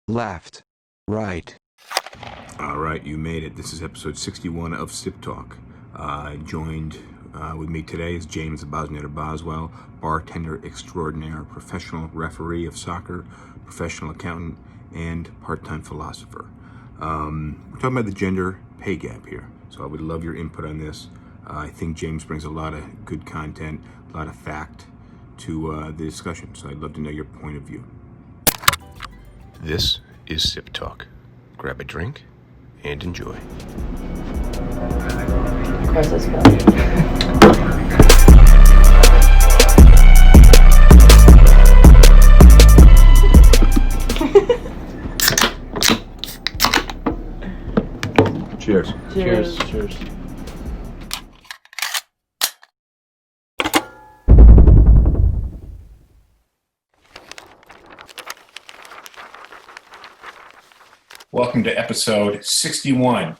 left, right. All right, you made it. This is episode 61 of SipTalk. Joined with me today is James the Boswell, bartender extraordinaire, professional referee of soccer, professional accountant, and part-time philosopher. We're talking about the gender pay gap here, so I would love your input on this. I think James brings a lot of good content, a lot of fact to the discussion, so I'd love to know your point of view. This is SipTalk. Grab a drink and enjoy. Of course, let's go. Cheers. Cheers. Cheers. Welcome to episode 61.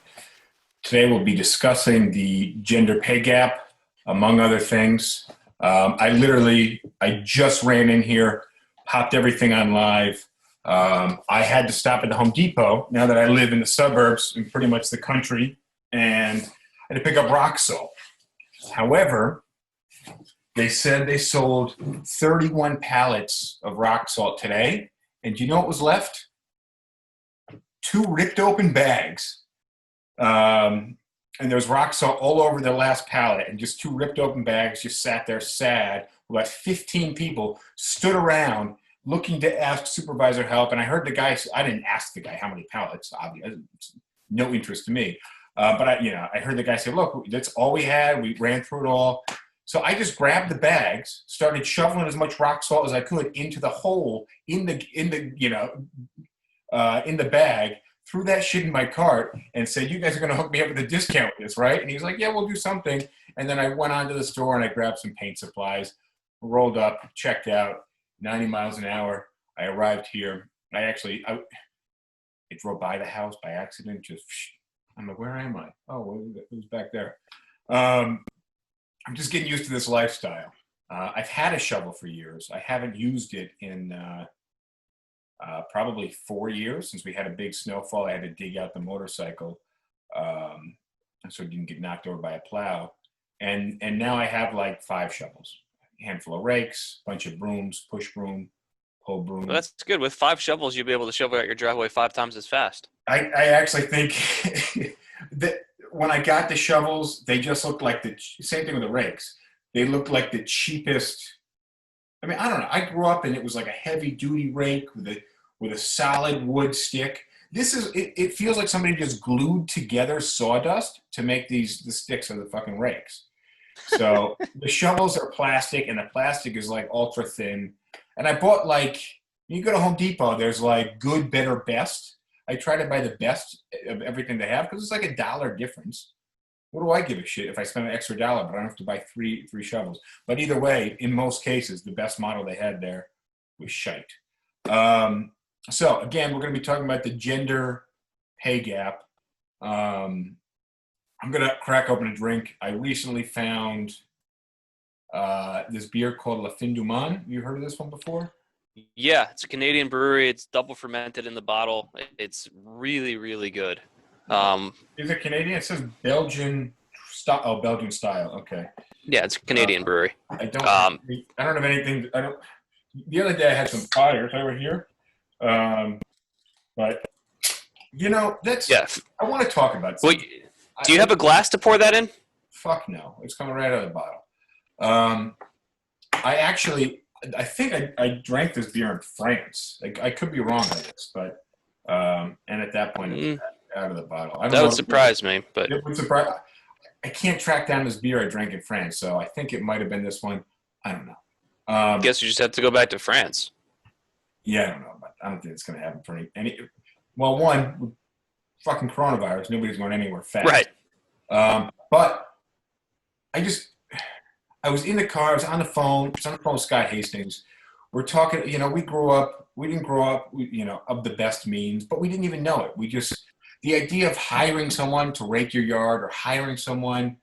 Today we'll be discussing the gender pay gap, among other things. I just ran in here, popped everything on live. I had to stop at the Home Depot now that I live in the suburbs in pretty much the country, and I had to pick up rock salt. However, they said they sold 31 pallets of rock salt today, and do you know what was left? 2 ripped open bags. And there was rock salt all over the last pallet, and just 2 ripped open bags just sat there sad. About 15 people stood around looking to ask supervisor help, and I heard the guy, I didn't ask the guy how many pallets, obviously, no interest to me. But I heard the guy say, look, that's all we had. We ran through it all. So I just grabbed the bags, started shoveling as much rock salt as I could into the hole in the bag, threw that shit in my cart, and said, you guys are going to hook me up with a discount with this, right? And he's like, yeah, we'll do something. And then I went on to the store and I grabbed some paint supplies, rolled up, checked out, 90 miles an hour. I arrived here. I drove by the house by accident. I'm like, where am I? Oh, it was back there. I'm just getting used to this lifestyle. I've had a shovel for years. I haven't used it in probably 4 years since we had a big snowfall. I had to dig out the motorcycle so it didn't get knocked over by a plow. And now I have like 5 shovels, a handful of rakes, a bunch of brooms, push broom, pull broom. Well, that's good. With 5 shovels, you'll be able to shovel out your driveway 5 times as fast. I actually think that when I got the shovels, they just looked like the same thing with the rakes. They looked like the cheapest. I mean, I don't know. I grew up and it was like a heavy duty rake with a solid wood stick. It feels like somebody just glued together sawdust to make the sticks of the fucking rakes. So the shovels are plastic, and the plastic is like ultra thin. And I bought you go to Home Depot, there's like good, better, best. I try to buy the best of everything they have because it's like $1 difference. What do I give a shit if I spend an extra $1, but I don't have to buy three shovels? But either way, in most cases, the best model they had there was shite. So again, we're going to be talking about the gender pay gap. I'm going to crack open a drink. I recently found this beer called La Fin du Monde. You heard of this one before? Yeah, it's a Canadian brewery. It's double fermented in the bottle. It's really, really good. Is it Canadian? It says Belgian style. Oh, Belgian style. Okay. Yeah, it's a Canadian brewery. I don't have anything. The other day I had some fires over here. But that's. Yeah. I want to talk about something. Wait, do you have a glass to pour that in? Fuck no. It's coming right out of the bottle. I think I drank this beer in France. I could be wrong on this, but and at that point it was out of the bottle. That would surprise me, but it would surprise. I can't track down this beer I drank in France, so I think it might have been this one. I don't know. I guess you just have to go back to France. Yeah, I don't know, but I don't think it's going to happen for any. Well, one, with fucking coronavirus, nobody's going anywhere fast. Right. But I was in the car. I was on the phone. I was on the phone with Scott Hastings. We're talking. We didn't grow up. Of the best means, but we didn't even know it. The idea of hiring someone to rake your yard or hiring someone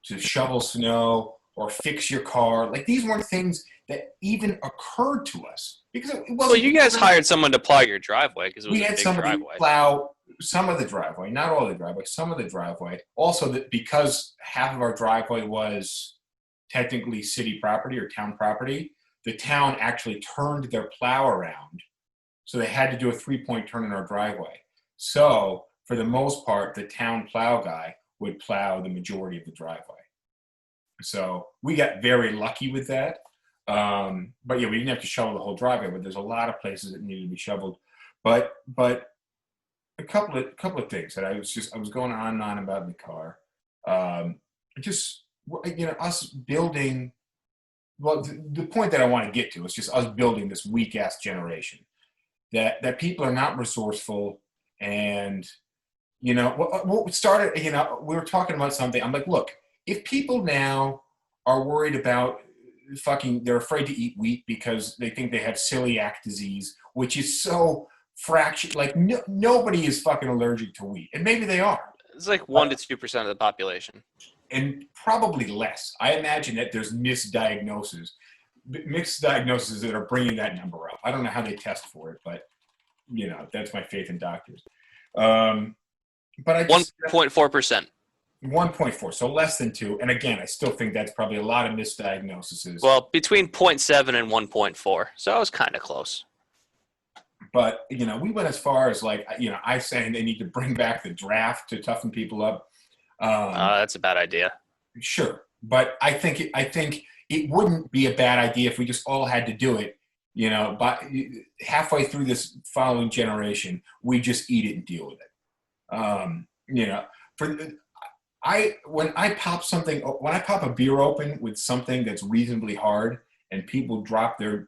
to shovel snow or fix your car, like these weren't things that even occurred to us because it wasn't. Well, you guys hired someone to plow your driveway because it was we a had big somebody driveway. plow some of the driveway, not all the driveway, some of the driveway. Also, that because half of our driveway was technically city property or town property, the town actually turned their plow around. So they had to do a 3-point turn in our driveway. So for the most part, the town plow guy would plow the majority of the driveway. So we got very lucky with that. But yeah, we didn't have to shovel the whole driveway, but there's a lot of places that needed to be shoveled. But a couple of things that I was going on and on about in the car. Us building. Well, the point that I want to get to is just us building this weak ass generation that people are not resourceful, and what started. We were talking about something. I'm like, look, if people now are worried about they're afraid to eat wheat because they think they have celiac disease, which is so fractured. Like nobody is fucking allergic to wheat, and maybe they are. It's like 1% to 2% of the population, and probably less. I imagine that there's misdiagnoses that are bringing that number up. I don't know how they test for it, but that's my faith in doctors. But I 1.4%. 1.4, so less than 2. And again, I still think that's probably a lot of misdiagnoses. Well, between 0.7 and 1.4, so I was kind of close. But we went as far as I saying they need to bring back the draft to toughen people up. That's a bad idea. Sure, but I think it wouldn't be a bad idea if we just all had to do it. But halfway through this following generation, we just eat it and deal with it. When I pop a beer open with something that's reasonably hard, and people drop their,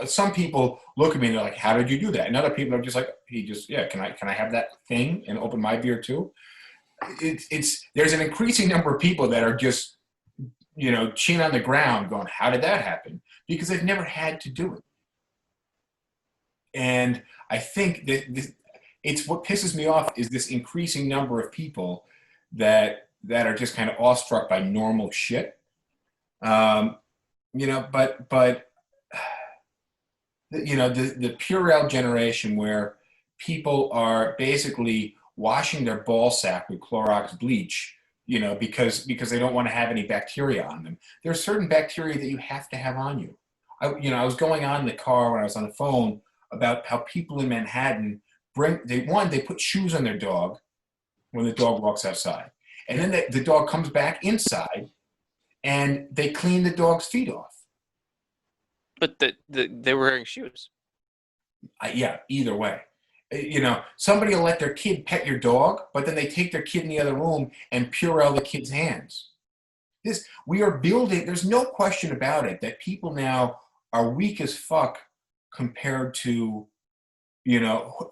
some people look at me and they're like, "How did you do that?" And other people are just like, "Can I have that thing and open my beer too?" There's an increasing number of people that are just, chin on the ground going, "How did that happen?" Because they've never had to do it. And I think that it's what pisses me off is this increasing number of people that are just kind of awestruck by normal shit. But the Purell generation where people are basically washing their ball sack with Clorox bleach, because they don't want to have any bacteria on them. There are certain bacteria that you have to have on you. I was going on in the car when I was on the phone about how people in Manhattan they put shoes on their dog when the dog walks outside. And then the dog comes back inside and they clean the dog's feet off. But they were wearing shoes. Either way. Somebody will let their kid pet your dog, but then they take their kid in the other room and Purell the kid's hands. We are building, there's no question about it, that people now are weak as fuck compared to,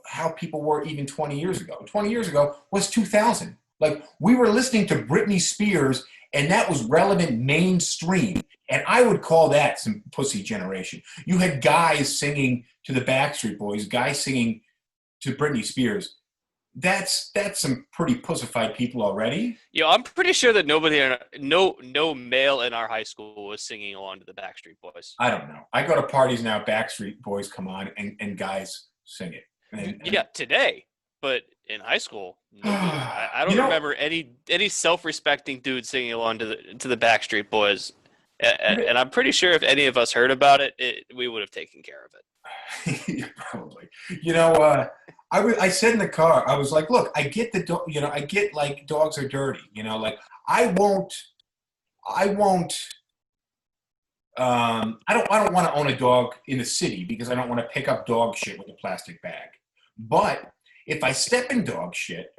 how people were even 20 years ago. 20 years ago was 2000. Like, we were listening to Britney Spears, and that was relevant mainstream. And I would call that some pussy generation. You had guys singing to the Backstreet Boys, guys singing to Britney Spears. That's some pretty pussified people already. I'm pretty sure that no male in our high school was singing along to the Backstreet Boys. I don't know. I go to parties now, Backstreet Boys come on, and guys sing it. And today. But in high school, I don't remember any self-respecting dude singing along to the Backstreet Boys. And I'm pretty sure if any of us heard about it, we would have taken care of it. Probably. I said in the car, I was like, look, I get I get like dogs are dirty. I don't want to own a dog in the city because I don't want to pick up dog shit with a plastic bag. But if I step in dog shit,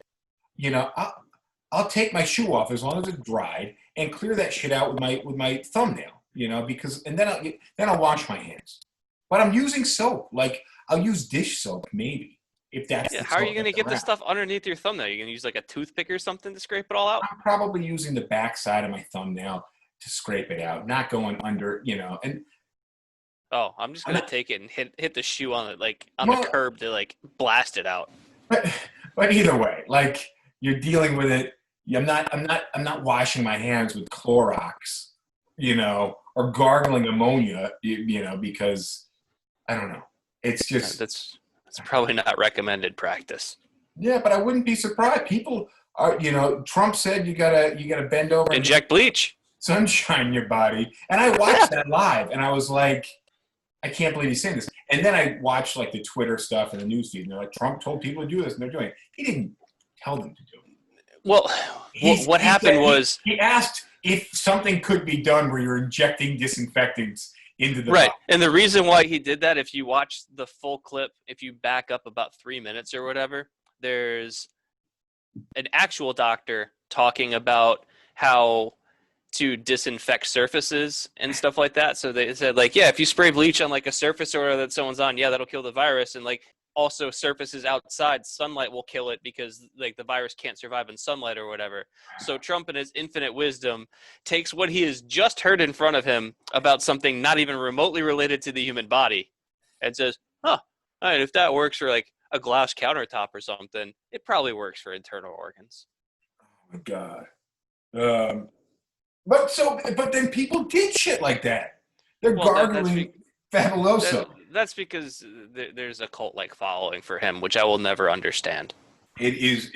I'll take my shoe off as long as it's dried and clear that shit out with my thumbnail, and then I'll wash my hands. But I'm using soap. Like, I'll use dish soap maybe if that's. Yeah, how are you going to get this stuff underneath your thumbnail? You're going to use like a toothpick or something to scrape it all out? I'm probably using the back side of my thumbnail to scrape it out, not going under, and. Oh, I'm just going to take it and hit the shoe on it, like on the curb to like blast it out. But either way, like, you're dealing with it. I'm not washing my hands with Clorox, or gargling ammonia, because I don't know. It's just That's probably not recommended practice. yeah, but I wouldn't be surprised. People are, Trump said you gotta bend over and Inject bleach. sunshine in your body, and I watched that live, and I was like, I can't believe he's saying this. And then I watched like the Twitter stuff and the news feed, and they're like, Trump told people to do this, and they're doing it. He didn't tell them to do it. Well, what happened was he asked if something could be done where you're injecting disinfectants into the right. body. And the reason why he did that, if you watch the full clip, if you back up about 3 minutes or whatever, there's an actual doctor talking about how to disinfect surfaces and stuff like that. So they said, like, yeah, if you spray bleach on like a surface or whatever that someone's on, yeah, that'll kill the virus. And like also surfaces outside, sunlight will kill it because like the virus can't survive in sunlight or whatever. So Trump in his infinite wisdom takes what he has just heard in front of him about something not even remotely related to the human body and says, all right, if that works for like a glass countertop or something, it probably works for internal organs. Oh my God. But then people did shit like that. They're gargling Fabuloso. That's because there's a cult-like following for him, which I will never understand. It is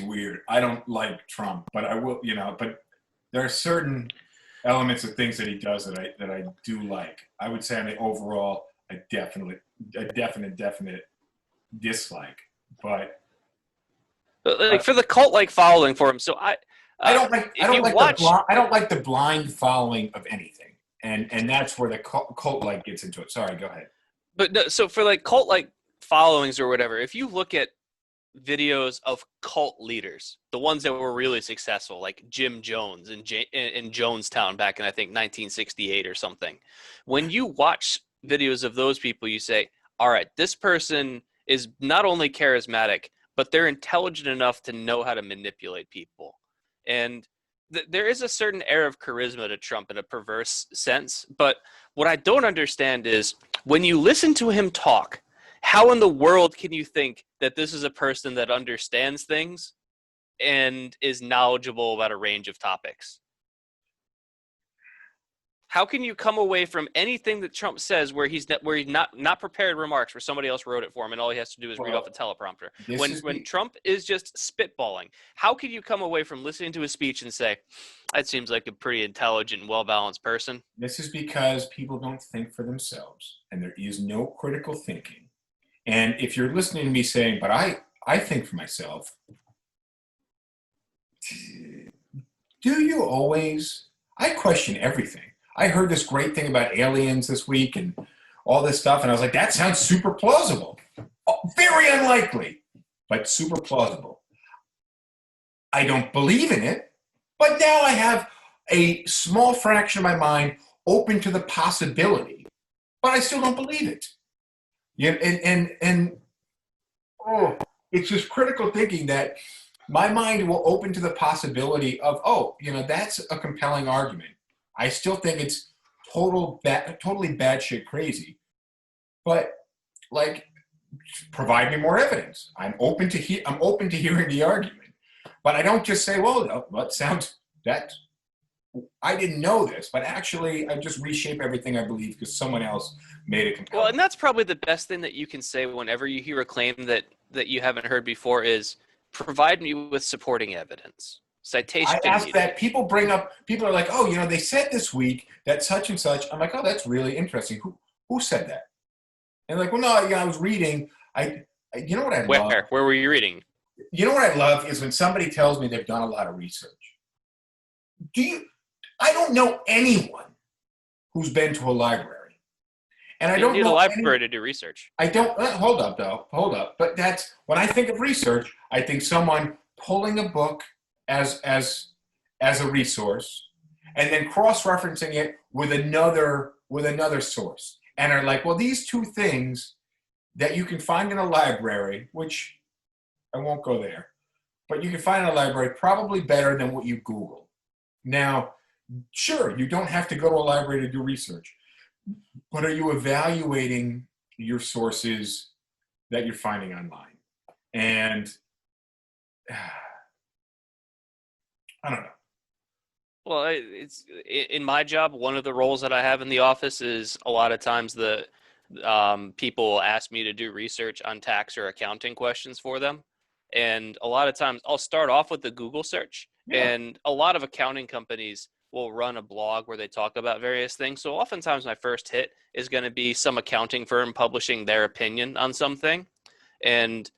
weird. I don't like Trump, but I will, but there are certain elements of things that he does that I do like. I would say on the overall, a definite dislike. But like for the cult-like following for him, so I don't like the blind following of anything, and that's where the cult like gets into it. Sorry, go ahead. But no, so for like cult-like followings or whatever, if you look at videos of cult leaders, the ones that were really successful, like Jim Jones in Jonestown back in I think 1968 or something, when you watch videos of those people, you say, all right, this person is not only charismatic, but they're intelligent enough to know how to manipulate people. And there is a certain air of charisma to Trump in a perverse sense. But what I don't understand is when you listen to him talk, how in the world can you think that this is a person that understands things and is knowledgeable about a range of topics? How can you come away from anything that Trump says where he's not prepared remarks, where somebody else wrote it for him and all he has to do is read off a teleprompter? When Trump is just spitballing, how can you come away from listening to his speech and say, that seems like a pretty intelligent and well-balanced person? This is because people don't think for themselves, and there is no critical thinking. And if you're listening to me saying, but I think for myself, do you always? I question everything. I heard this great thing about aliens this week and all this stuff, and I was like, that sounds super plausible. Very unlikely, but super plausible. I don't believe in it, but now I have a small fraction of my mind open to the possibility, but I still don't believe it. Yeah, it's just critical thinking that my mind will open to the possibility of, that's a compelling argument. I still think it's totally batshit crazy, but like, provide me more evidence. I'm open to hearing the argument, but I don't just say, well, that sounds that. I didn't know this, but actually, I just reshape everything I believe because someone else made it compelling. Well, and that's probably the best thing that you can say whenever you hear a claim that you haven't heard before is provide me with supporting evidence. Citation. I ask that. People are like, they said this week that such and such. I'm like, oh, that's really interesting. Who said that? And they're like, well, no, I was reading. You know what I love? Where were you reading? You know what I love is when somebody tells me they've done a lot of research. I don't know anyone who's been to a library. And I don't need know a library to do research. I don't, hold up. But that's, when I think of research, I think someone pulling a book as a resource and then cross-referencing it with another source. And are like, well, these two things that you can find in a library, which I won't go there, but you can find in a library probably better than what you Google. Now, sure, you don't have to go to a library to do research, but are you evaluating your sources that you're finding online? And I don't know. Well, it's in my job. One of the roles that I have in the office is a lot of times the people ask me to do research on tax or accounting questions for them, and a lot of times I'll start off with the Google search, Yeah. and a lot of accounting companies will run a blog where they talk about various things. So oftentimes my first hit is going to be some accounting firm publishing their opinion on something, and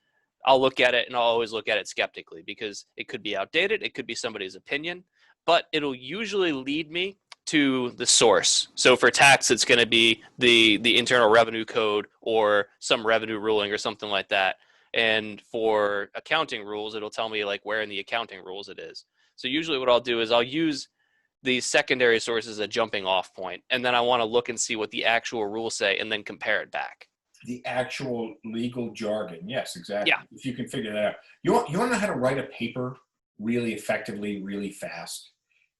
I'll look at it and I'll always look at it skeptically because it could be outdated, it could be somebody's opinion, but it'll usually lead me to the source. So for tax, it's going to be the Internal Revenue Code or some revenue ruling or something like that. And for accounting rules, it'll tell me like where in the accounting rules it is. So usually what I'll do is I'll use these secondary sources as a jumping off point, and then I want to look and see what the actual rules say and then compare it back. The actual legal jargon. Yes, exactly. Yeah. If you can figure that out. You want to know how to write a paper really effectively, really fast?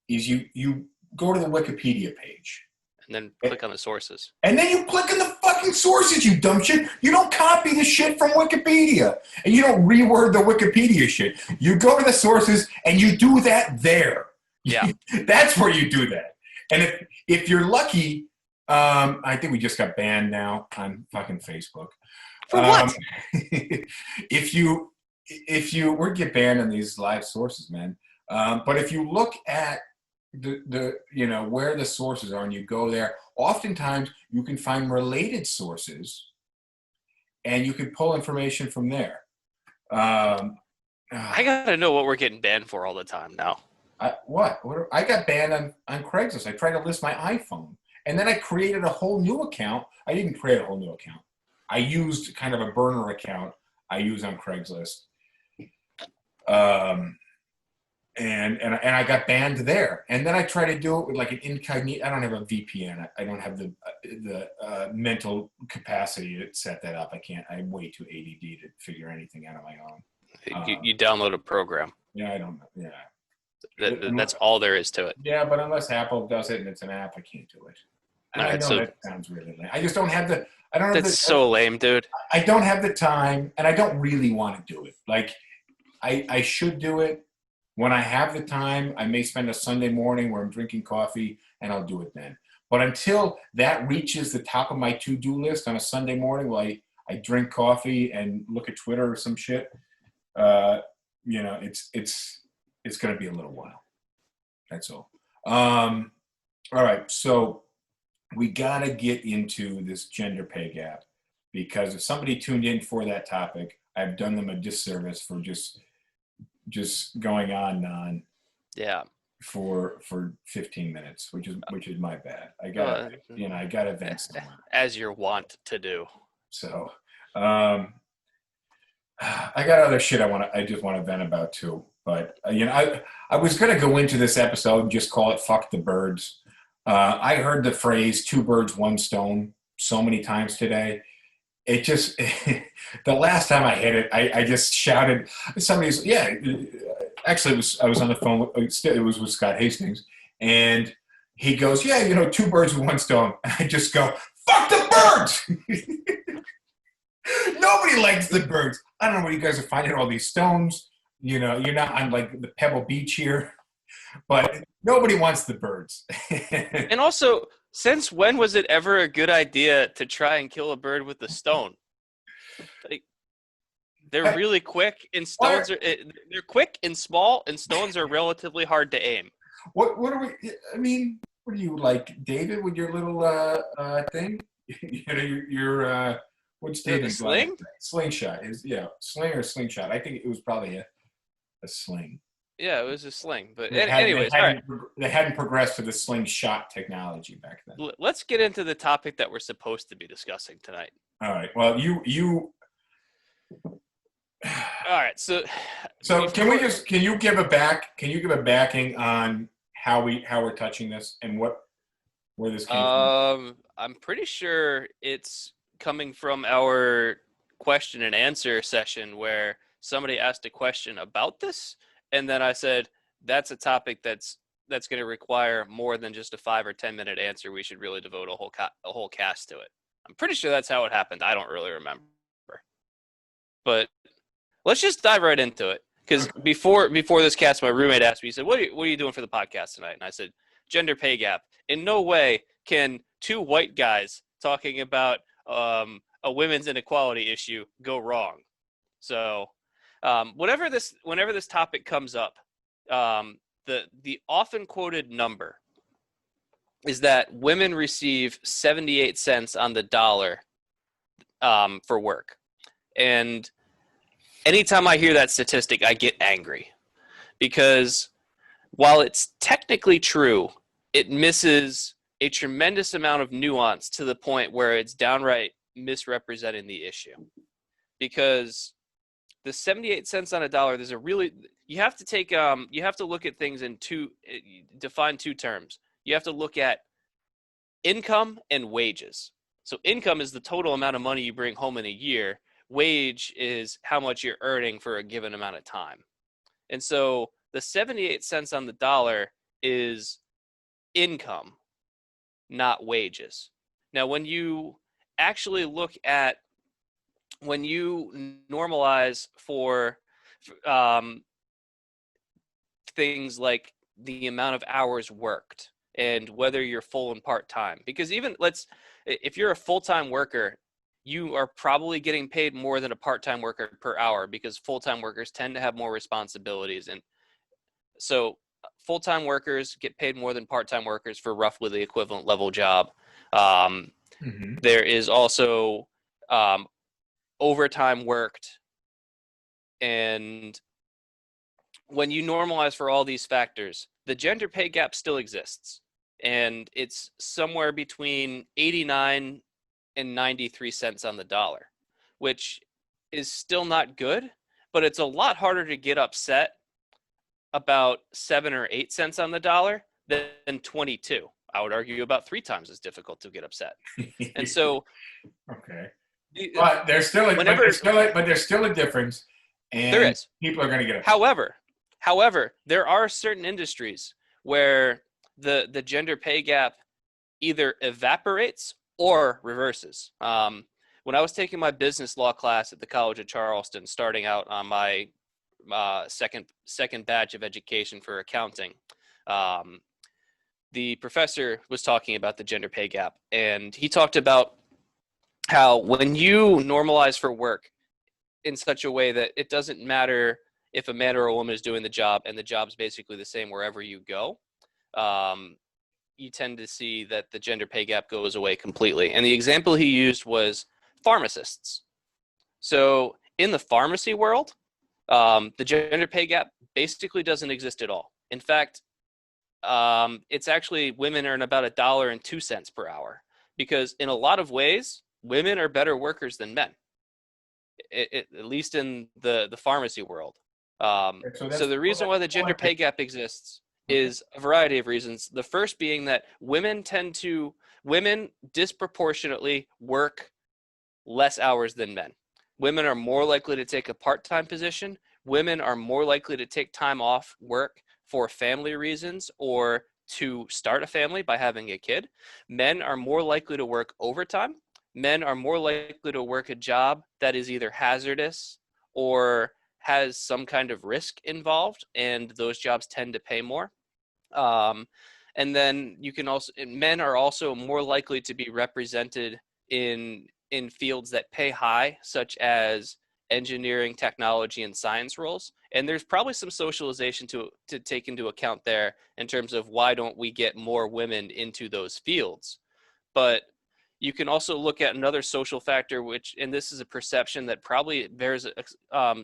Is you go to the Wikipedia page. And then click on the sources. And then you click on the fucking sources, you dumb shit. You don't copy the shit from Wikipedia. And you don't reword the Wikipedia shit. You go to the sources and you do that there. Yeah. That's where you do that. And if you're lucky, I think we just got banned now on fucking Facebook. For what? If you we get banned on these live sources, man. But if you look at the where the sources are and you go there, oftentimes you can find related sources and you can pull information from there. I gotta know what we're getting banned for all the time now. I got banned on Craigslist. I tried to list my iPhone, and then I created a whole new account. I didn't create a whole new account. I used kind of a burner account I use on Craigslist. And I got banned there. And then I try to do it with like an incognito. I don't have a VPN. I don't have the mental capacity to set that up. I can't. I'm way too ADD to figure anything out on my own. You download a program. Yeah, I don't know. Yeah. That's all there is to it. Yeah, but unless Apple does it and it's an app, I can't do it. And I know so that sounds really lame. I just don't have the. That's so lame, dude. I don't have the time, and I don't really want to do it. Like, I should do it when I have the time. I may spend a Sunday morning where I'm drinking coffee, and I'll do it then. But until that reaches the top of my to-do list on a Sunday morning, while I drink coffee and look at Twitter or some shit, it's going to be a little while. That's all. All right, so we got to get into this gender pay gap, because if somebody tuned in for that topic, I've done them a disservice for just going on and on. Yeah. For 15 minutes, which is my bad. I gotta vent somewhere. As you're wont to do. So, I got other shit I just want to vent about too. But I was gonna go into this episode and just call it "Fuck the Birds." I heard the phrase "two birds, one stone" so many times today. It just the last time I hit it, I just shouted. Somebody's actually I was on the phone. It was with Scott Hastings, and he goes, "Yeah, two birds with one stone." And I just go, "Fuck the birds!" Nobody likes the birds. I don't know where you guys are finding all these stones. You're not on like the Pebble Beach here, but nobody wants the birds. And also, since when was it ever a good idea to try and kill a bird with a stone? Like, they're really quick, and stones they're quick and small, and stones are relatively hard to aim. What are we? I mean, what are you like, David, with your little thing? your what's David's sling? Slingshot is sling or slingshot. I think it was probably a sling. Yeah, it was a sling. But they hadn't progressed to the slingshot technology back then. Let's get into the topic that we're supposed to be discussing tonight. All right. Well, you. All right. So can you give a backing on how we're touching this and where this came from? I'm pretty sure it's coming from our question and answer session where somebody asked a question about this, and then I said that's a topic that's going to require more than just a 5 or 10 minute answer. We should really devote a whole cast to it. I'm pretty sure that's how it happened. I don't really remember, but let's just dive right into it. Because before this cast, my roommate asked me, he said, what are you doing for the podcast tonight? And I said, gender pay gap. In no way can two white guys talking about a women's inequality issue go wrong. So whenever this topic comes up, the often quoted number is that women receive 78 cents on the dollar for work. And anytime I hear that statistic, I get angry, because while it's technically true, it misses a tremendous amount of nuance to the point where it's downright misrepresenting the issue. Because the 78 cents on a dollar, you have to look at things in define two terms. You have to look at income and wages. So income is the total amount of money you bring home in a year. Wage is how much you're earning for a given amount of time. And so the 78 cents on the dollar is income, not wages. Now, when you actually when you normalize for things like the amount of hours worked and whether you're full and part-time, because if you're a full-time worker, you are probably getting paid more than a part-time worker per hour, because full-time workers tend to have more responsibilities. And so full-time workers get paid more than part-time workers for roughly the equivalent level job. There is also overtime worked. And when you normalize for all these factors, the gender pay gap still exists. And it's somewhere between 89 and 93 cents on the dollar, which is still not good, but it's a lot harder to get upset about 7 or 8 cents on the dollar than 22. I would argue about 3 times as difficult to get upset. And so, okay, but there's still a difference, and there is. People are going to get upset. However, there are certain industries where the gender pay gap either evaporates or reverses. When I was taking my business law class at the College of Charleston, starting out on my second batch of education for accounting, the professor was talking about the gender pay gap, and he talked about how when you normalize for work in such a way that it doesn't matter if a man or a woman is doing the job, and the job's basically the same wherever you go, you tend to see that the gender pay gap goes away completely. And the example he used was pharmacists. So in the pharmacy world, the gender pay gap basically doesn't exist at all. In fact, it's actually women earn about $1.02 per hour, because in a lot of ways, women are better workers than men, at least in the pharmacy world. So the reason why the gender pay gap exists is a variety of reasons. The first being that women disproportionately work less hours than men. Women are more likely to take a part-time position. Women are more likely to take time off work for family reasons or to start a family by having a kid. Men are more likely to work overtime. Men are more likely to work a job that is either hazardous or has some kind of risk involved, and those jobs tend to pay more. And then men are also more likely to be represented in fields that pay high, such as engineering, technology, and science roles. And there's probably some socialization to take into account there in terms of why don't we get more women into those fields. But you can also look at another social factor, and this is a perception that probably bears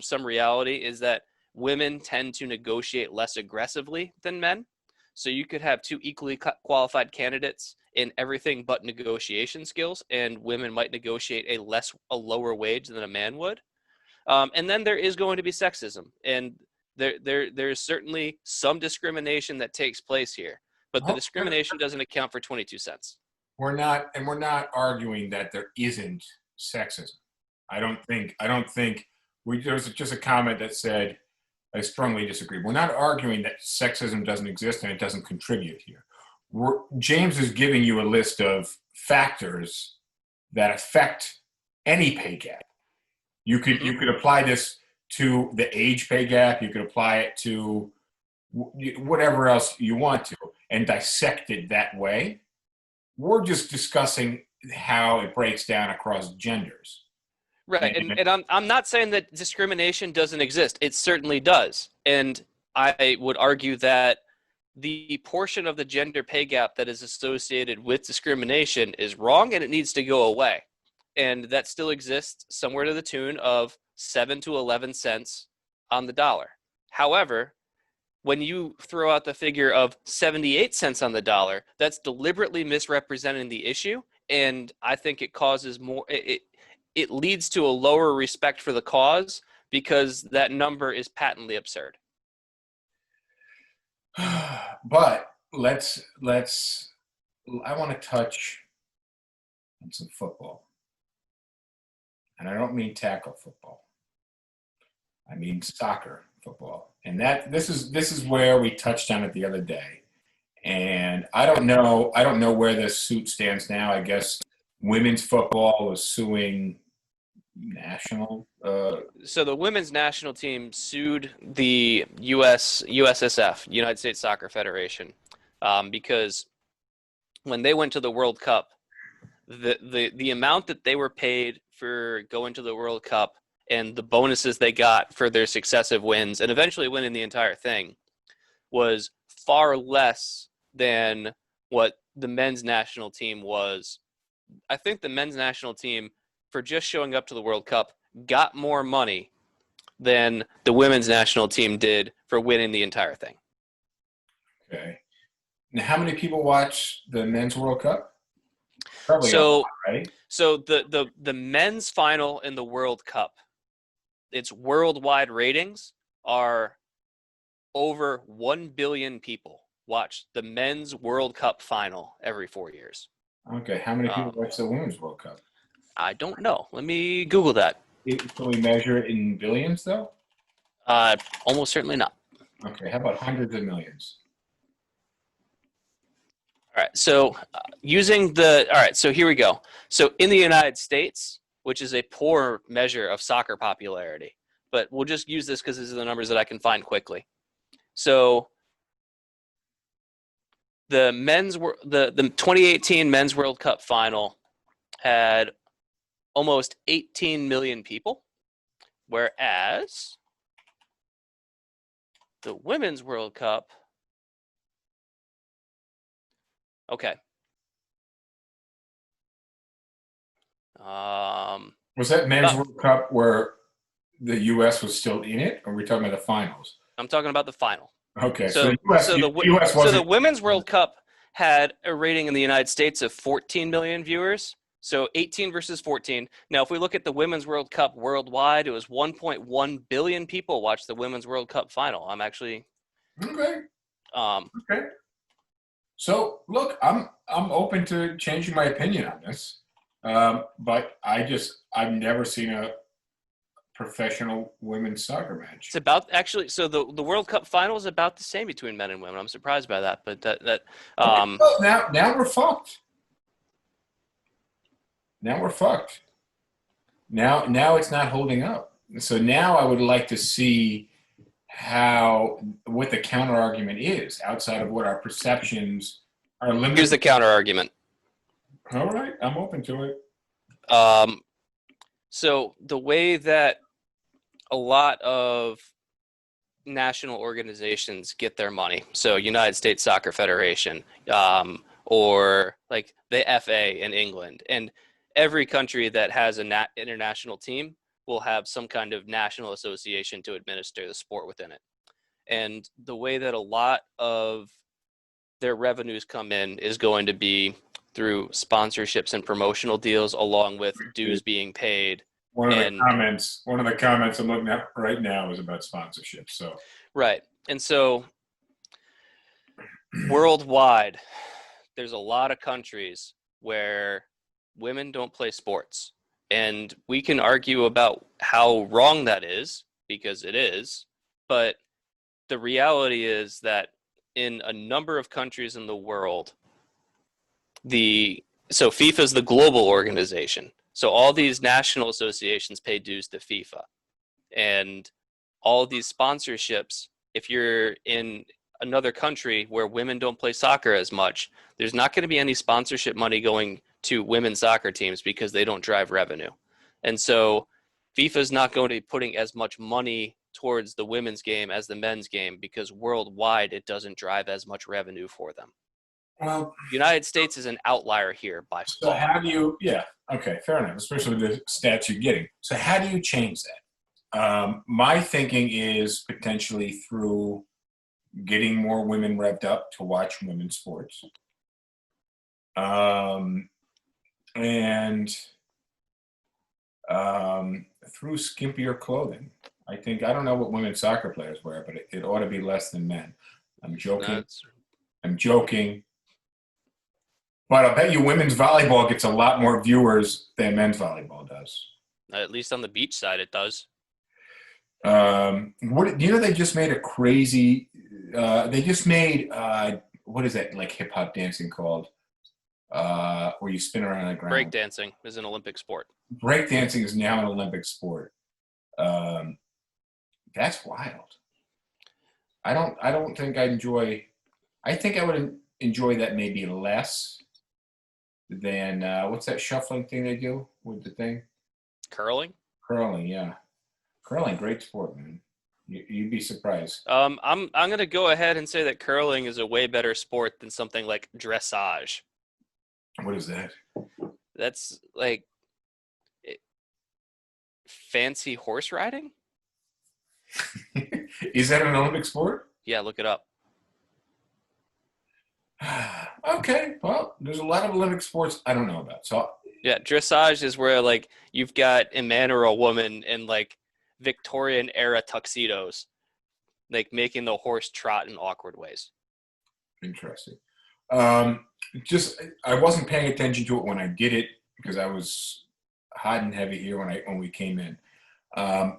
some reality, is that women tend to negotiate less aggressively than men. So you could have two equally qualified candidates in everything but negotiation skills, and women might negotiate a lower wage than a man would. And then there is going to be sexism, and there's certainly some discrimination that takes place here, but the discrimination doesn't account for 22 cents. We're not arguing that there isn't sexism. I don't think there was just a comment that said, I strongly disagree. We're not arguing that sexism doesn't exist and it doesn't contribute here. James is giving you a list of factors that affect any pay gap. You could apply this to the age pay gap. You could apply it to whatever else you want to and dissect it that way. We're just discussing how it breaks down across genders. Right, and I'm not saying that discrimination doesn't exist. It certainly does, and I would argue that the portion of the gender pay gap that is associated with discrimination is wrong, and it needs to go away. And that still exists somewhere to the tune of 7 to 11 cents on the dollar. However, when you throw out the figure of 78 cents on the dollar, that's deliberately misrepresenting the issue, and I think it causes more. It leads to a lower respect for the cause because that number is patently absurd. But let's I want to touch on some football. And I don't mean tackle football. I mean soccer football. And this is where we touched on it the other day. And I don't know where this suit stands now. I guess women's football was suing national. So the women's national team sued the USSF, United States Soccer Federation, because when they went to the World Cup, the amount that they were paid for going to the World Cup and the bonuses they got for their successive wins and eventually winning the entire thing was far less than what the men's national team was. I think the men's national team, for just showing up to the World Cup, got more money than the women's national team did for winning the entire thing. Okay. Now, how many people watch the men's World Cup? Probably a lot, right? So the men's final in the World Cup, its worldwide ratings are over 1 billion people watch the men's World Cup final every 4 years. Okay. How many people watch the women's World Cup? I don't know. Let me Google that. Can we measure it in billions, though? Almost certainly not. Okay. How about hundreds of millions? All right. So so here we go. So in the United States, which is a poor measure of soccer popularity, but we'll just use this because these are the numbers that I can find quickly. So the 2018 Men's World Cup final had almost 18 million people, whereas the Women's World Cup, okay. Was that Men's World Cup where the U.S. was still in it, or are we talking about the finals? I'm talking about the final. Okay, So the Women's World Cup had a rating in the United States of 14 million viewers. So 18 versus 14. Now, if we look at the Women's World Cup worldwide, it was 1.1 billion people watched the Women's World Cup final. I'm actually okay. Okay. So look, I'm open to changing my opinion on this, but I've never seen a professional women's soccer match. It's about so the World Cup final is about the same between men and women. I'm surprised by that, but well, now we're fucked. Now we're fucked. Now it's not holding up. So now I would like to see what the counter argument is outside of what our perceptions are limited. Here's the counter argument. All right, I'm open to it. So the way that a lot of national organizations get their money, so United States Soccer Federation, or like the FA in England, and every country that has an international team will have some kind of national association to administer the sport within it. And the way that a lot of their revenues come in is going to be through sponsorships and promotional deals, along with dues being paid. One of the comments I'm looking at right now is about sponsorship. So right, and so worldwide, there's a lot of countries where women don't play sports, and we can argue about how wrong that is, because it is. But the reality is that in a number of countries in the world, so FIFA is the global organization. So all these national associations pay dues to FIFA. And all these sponsorships, if you're in another country where women don't play soccer as much, there's not going to be any sponsorship money going to women's soccer teams because they don't drive revenue. And so FIFA's not going to be putting as much money towards the women's game as the men's game because worldwide it doesn't drive as much revenue for them. Well, The United States is an outlier here by so far. how do you, yeah, okay, fair enough, especially with the stats you're getting. So how do you change that? My thinking is potentially through getting more women revved up to watch women's sports. And through skimpier clothing. I don't know what women's soccer players wear, but it ought to be less than men. I'm joking. But I'll bet you women's volleyball gets a lot more viewers than men's volleyball does. At least on the beach side, it does. They just made a crazy. They just made what is that like hip hop dancing called? Where you spin around on the ground. Breakdancing is an Olympic sport. Breakdancing is now an Olympic sport. That's wild. I don't think I'd enjoy. I think I would enjoy that maybe less than what's that shuffling thing they do with the thing? Curling, yeah. Curling, great sport, man. You'd be surprised. I'm gonna go ahead and say that curling is a way better sport than something like dressage. What is that? That's like fancy horse riding. Is that an Olympic sport? Yeah, look it up. Okay, well, there's a lot of Olympic sports I don't know about. So yeah, dressage is where like you've got a man or a woman in like Victorian era tuxedos, like making the horse trot in awkward ways. Interesting. I wasn't paying attention to it when I did it because I was hot and heavy here when we came in. I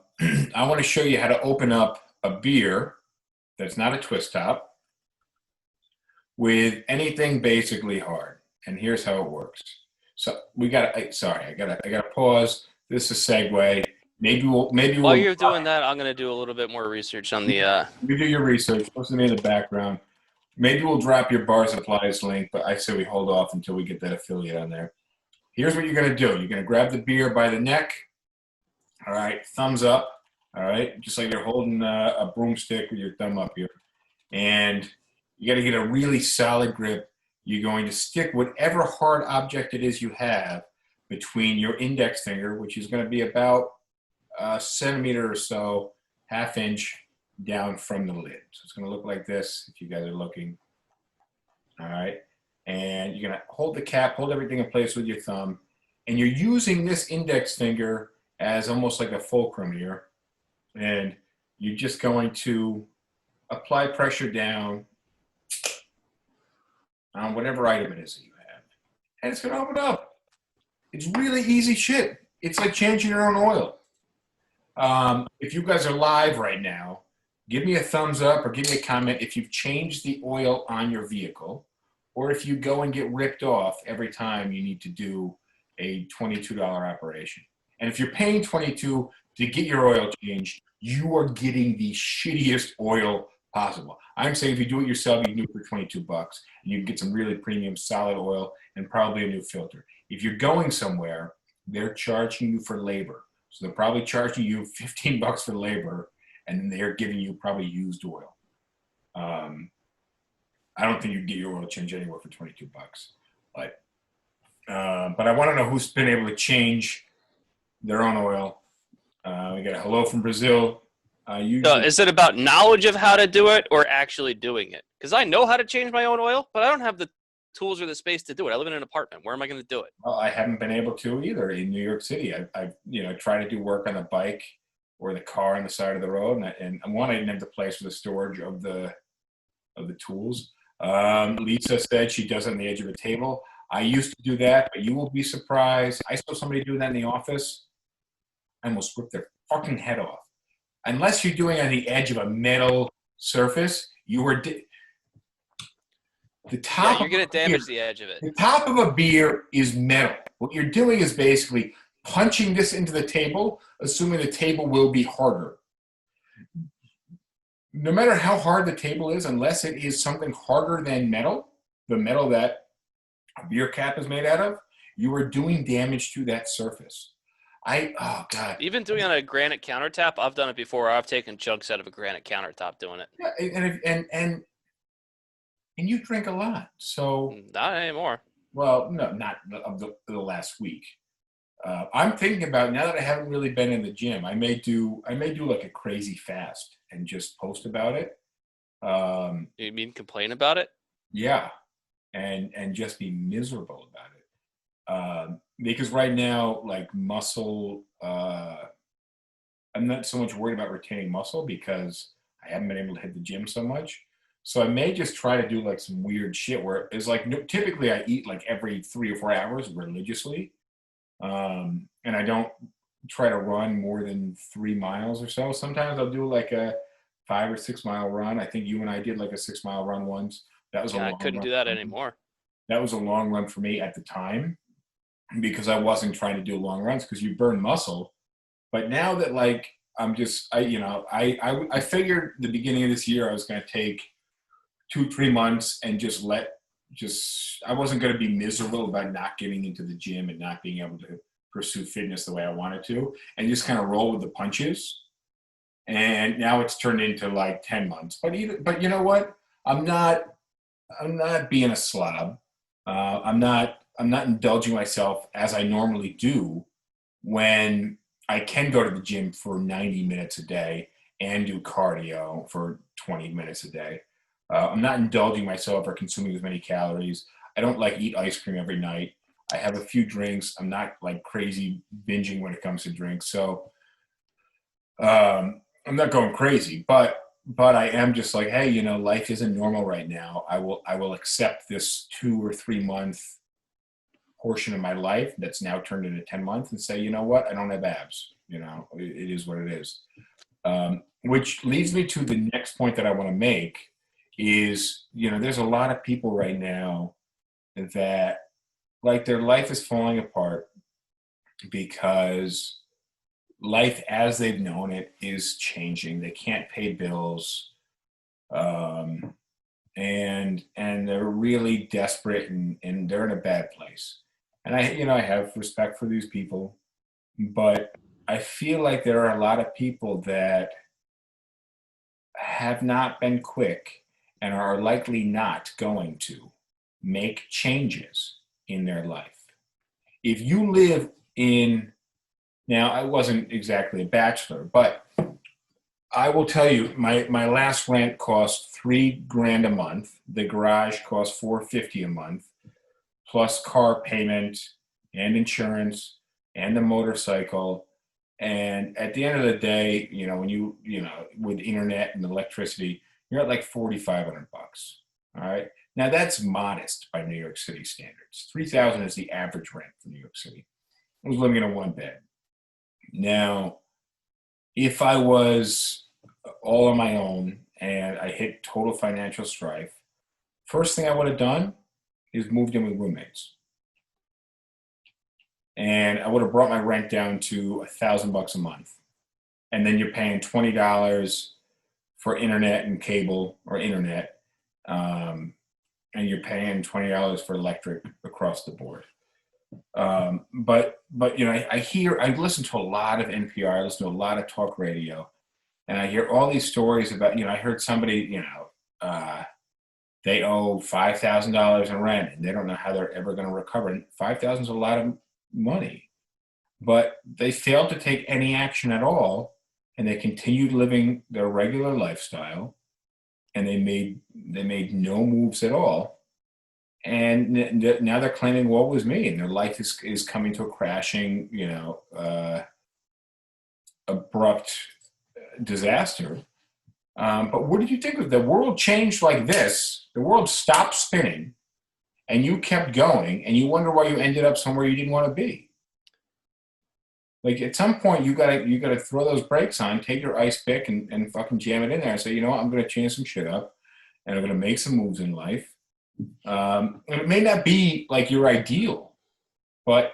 want to show you how to open up a beer that's not a twist top with anything basically hard. And here's how it works. So I gotta pause. This is a segue. Maybe we'll. While you're doing that, I'm gonna do a little bit more research on the. You do your research. Listen to me in the background. Maybe we'll drop your bar supplies link, but I say we hold off until we get that affiliate on there. Here's what you're gonna do. You're gonna grab the beer by the neck. All right, thumbs up. All right, just like you're holding a broomstick with your thumb up here, and you got to get a really solid grip. You're going to stick whatever hard object it is you have between your index finger, which is going to be about a centimeter or so, half inch down from the lid. So it's going to look like this if you guys are looking. All right. And you're going to hold the cap, hold everything in place with your thumb. And you're using this index finger as almost like a fulcrum here. And you're just going to apply pressure down on whatever item it is that you have. And it's going to open up. It's really easy shit. It's like changing your own oil. If you guys are live right now, give me a thumbs up or give me a comment if you've changed the oil on your vehicle or if you go and get ripped off every time you need to do a $22 operation. And if you're paying $22 to get your oil changed, you are getting the shittiest oil possible. I'm saying if you do it yourself, you can do it for $22 and you can get some really premium solid oil and probably a new filter. If you're going somewhere, they're charging you for labor. So they're probably charging you $15 for labor and then they're giving you probably used oil. I don't think you can get your oil change anywhere for $22. But I want to know who's been able to change their own oil. We got a hello from Brazil. Is it about knowledge of how to do it or actually doing it? Because I know how to change my own oil, but I don't have the tools or the space to do it. I live in an apartment. Where am I going to do it? Well, I haven't been able to either in New York City. I try to do work on the bike or the car on the side of the road, and one, I didn't have the place for the storage of the tools. Lisa said she does it on the edge of a table. I used to do that, but you will be surprised. I saw somebody doing that in the office. I almost ripped their fucking head off. Unless you're doing it on the edge of a metal surface, you are the top. Yeah, you're going to damage the edge of it. The top of a beer is metal. What you're doing is basically punching this into the table, assuming the table will be harder. no matter how hard the table is, unless it is something harder than metal, the metal that a beer cap is made out of, you are doing damage to that surface. Oh God. Even doing it on a granite countertop, I've done it before. I've taken chunks out of a granite countertop doing it. Yeah, and you drink a lot, so not anymore. Well, no, not of the last week. I'm thinking about, now that I haven't really been in the gym, I may do like a crazy fast and just post about it. You mean complain about it? Yeah, and just be miserable about it. Because right now, like muscle, I'm not so much worried about retaining muscle because I haven't been able to hit the gym so much. So I may just try to do like some weird shit where it's like, typically I eat like every 3 or 4 hours religiously. And I don't try to run more than 3 miles or so. Sometimes I'll do like a 5 or 6 mile run. I think you and I did like a 6 mile run once. That was a long I couldn't run do that for me. anymore. That was a long run for me at the time because I wasn't trying to do long runs because you burn muscle. But now that like I figured the beginning of this year I was going to take 2-3 months and I wasn't going to be miserable about not getting into the gym and not being able to pursue fitness the way I wanted to, and just kind of roll with the punches. And now it's turned into like 10 months. But you know what? I'm not being a slob. I'm not indulging myself as I normally do when I can go to the gym for 90 minutes a day and do cardio for 20 minutes a day. I'm not indulging myself or consuming as many calories. I don't like eat ice cream every night. I have a few drinks. I'm not like crazy binging when it comes to drinks. So I'm not going crazy, but I am just like, hey, life isn't normal right now. I will accept this 2 or 3 month portion of my life that's now turned into 10 months and say, you know what? I don't have abs. It is what it is. Which leads me to the next point that I want to make is, there's a lot of people right now that like their life is falling apart because life as they've known it is changing. They can't pay bills. And they're really desperate and they're in a bad place. And I have respect for these people, but I feel like there are a lot of people that have not been quick and are likely not going to make changes in their life. If you live now I wasn't exactly a bachelor, but I will tell you, my last rent cost $3,000 a month. The garage cost $450 a month, plus car payment and insurance and the motorcycle. And at the end of the day, when with internet and electricity, you're at like $4,500. All right. Now that's modest by New York City standards. $3,000 is the average rent for New York City. I was living in a 1-bed. Now, if I was all on my own and I hit total financial strife, first thing I would have done is moved in with roommates. And I would have brought my rent down to $1,000 a month. And then you're paying $20 for internet and cable or internet. And you're paying $20 for electric across the board. But I listen to a lot of NPR, I listen to a lot of talk radio, and I hear all these stories about, I heard somebody, they owe $5,000 in rent and they don't know how they're ever going to recover. And $5,000 is a lot of money, but they failed to take any action at all. And they continued living their regular lifestyle and they made no moves at all. And now they're claiming, woe was me, and their life is coming to a crashing, abrupt disaster. But what did you think of the world changed like this? The world stopped spinning, and you kept going, and you wonder why you ended up somewhere you didn't want to be. Like at some point, you gotta throw those brakes on, take your ice pick, and fucking jam it in there, and say, you know what, I'm gonna change some shit up, and I'm gonna make some moves in life. And it may not be like your ideal, but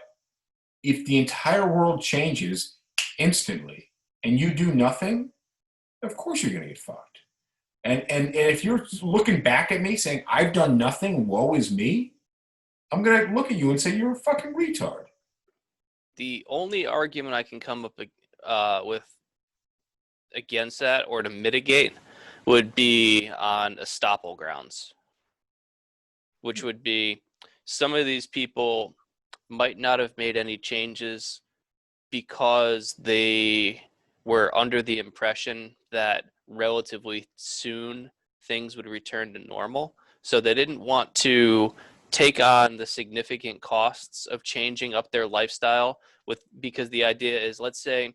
if the entire world changes instantly and you do nothing, of course you're going to get fucked. And if you're looking back at me saying, I've done nothing, woe is me, I'm going to look at you and say, you're a fucking retard. The only argument I can come up with against that or to mitigate would be on estoppel grounds, which would be some of these people might not have made any changes because they were under the impression that relatively soon things would return to normal. So they didn't want to take on the significant costs of changing up their lifestyle because the idea is, let's say,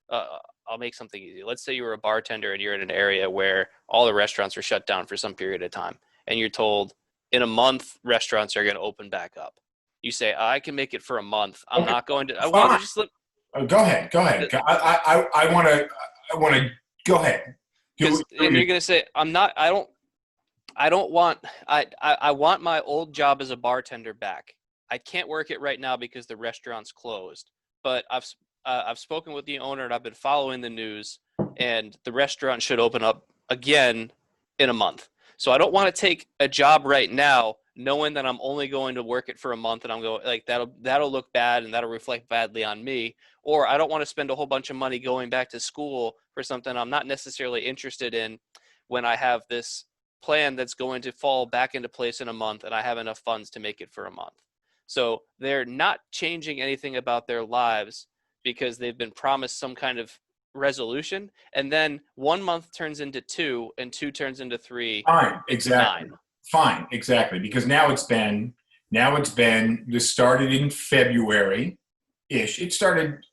I'll make something easy. Let's say you were a bartender and you're in an area where all the restaurants are shut down for some period of time, and you're told in a month restaurants are going to open back up. You say, I can make it for a month. I'm not going to. I want to just live. Go ahead. I want to go ahead. And you're going to say, I'm not. I don't want. I want my old job as a bartender back. I can't work it right now because the restaurant's closed. But I've spoken with the owner and I've been following the news, and the restaurant should open up again in a month. So I don't want to take a job right now knowing that I'm only going to work it for a month, and I'm going like that'll look bad and that'll reflect badly on me. Or I don't want to spend a whole bunch of money going back to school for something I'm not necessarily interested in when I have this plan that's going to fall back into place in a month and I have enough funds to make it for a month. So they're not changing anything about their lives because they've been promised some kind of resolution, and then 1 month turns into 2 and 2 turns into 3. Fine, exactly. 9. Fine, exactly. Because this started in February-ish. It started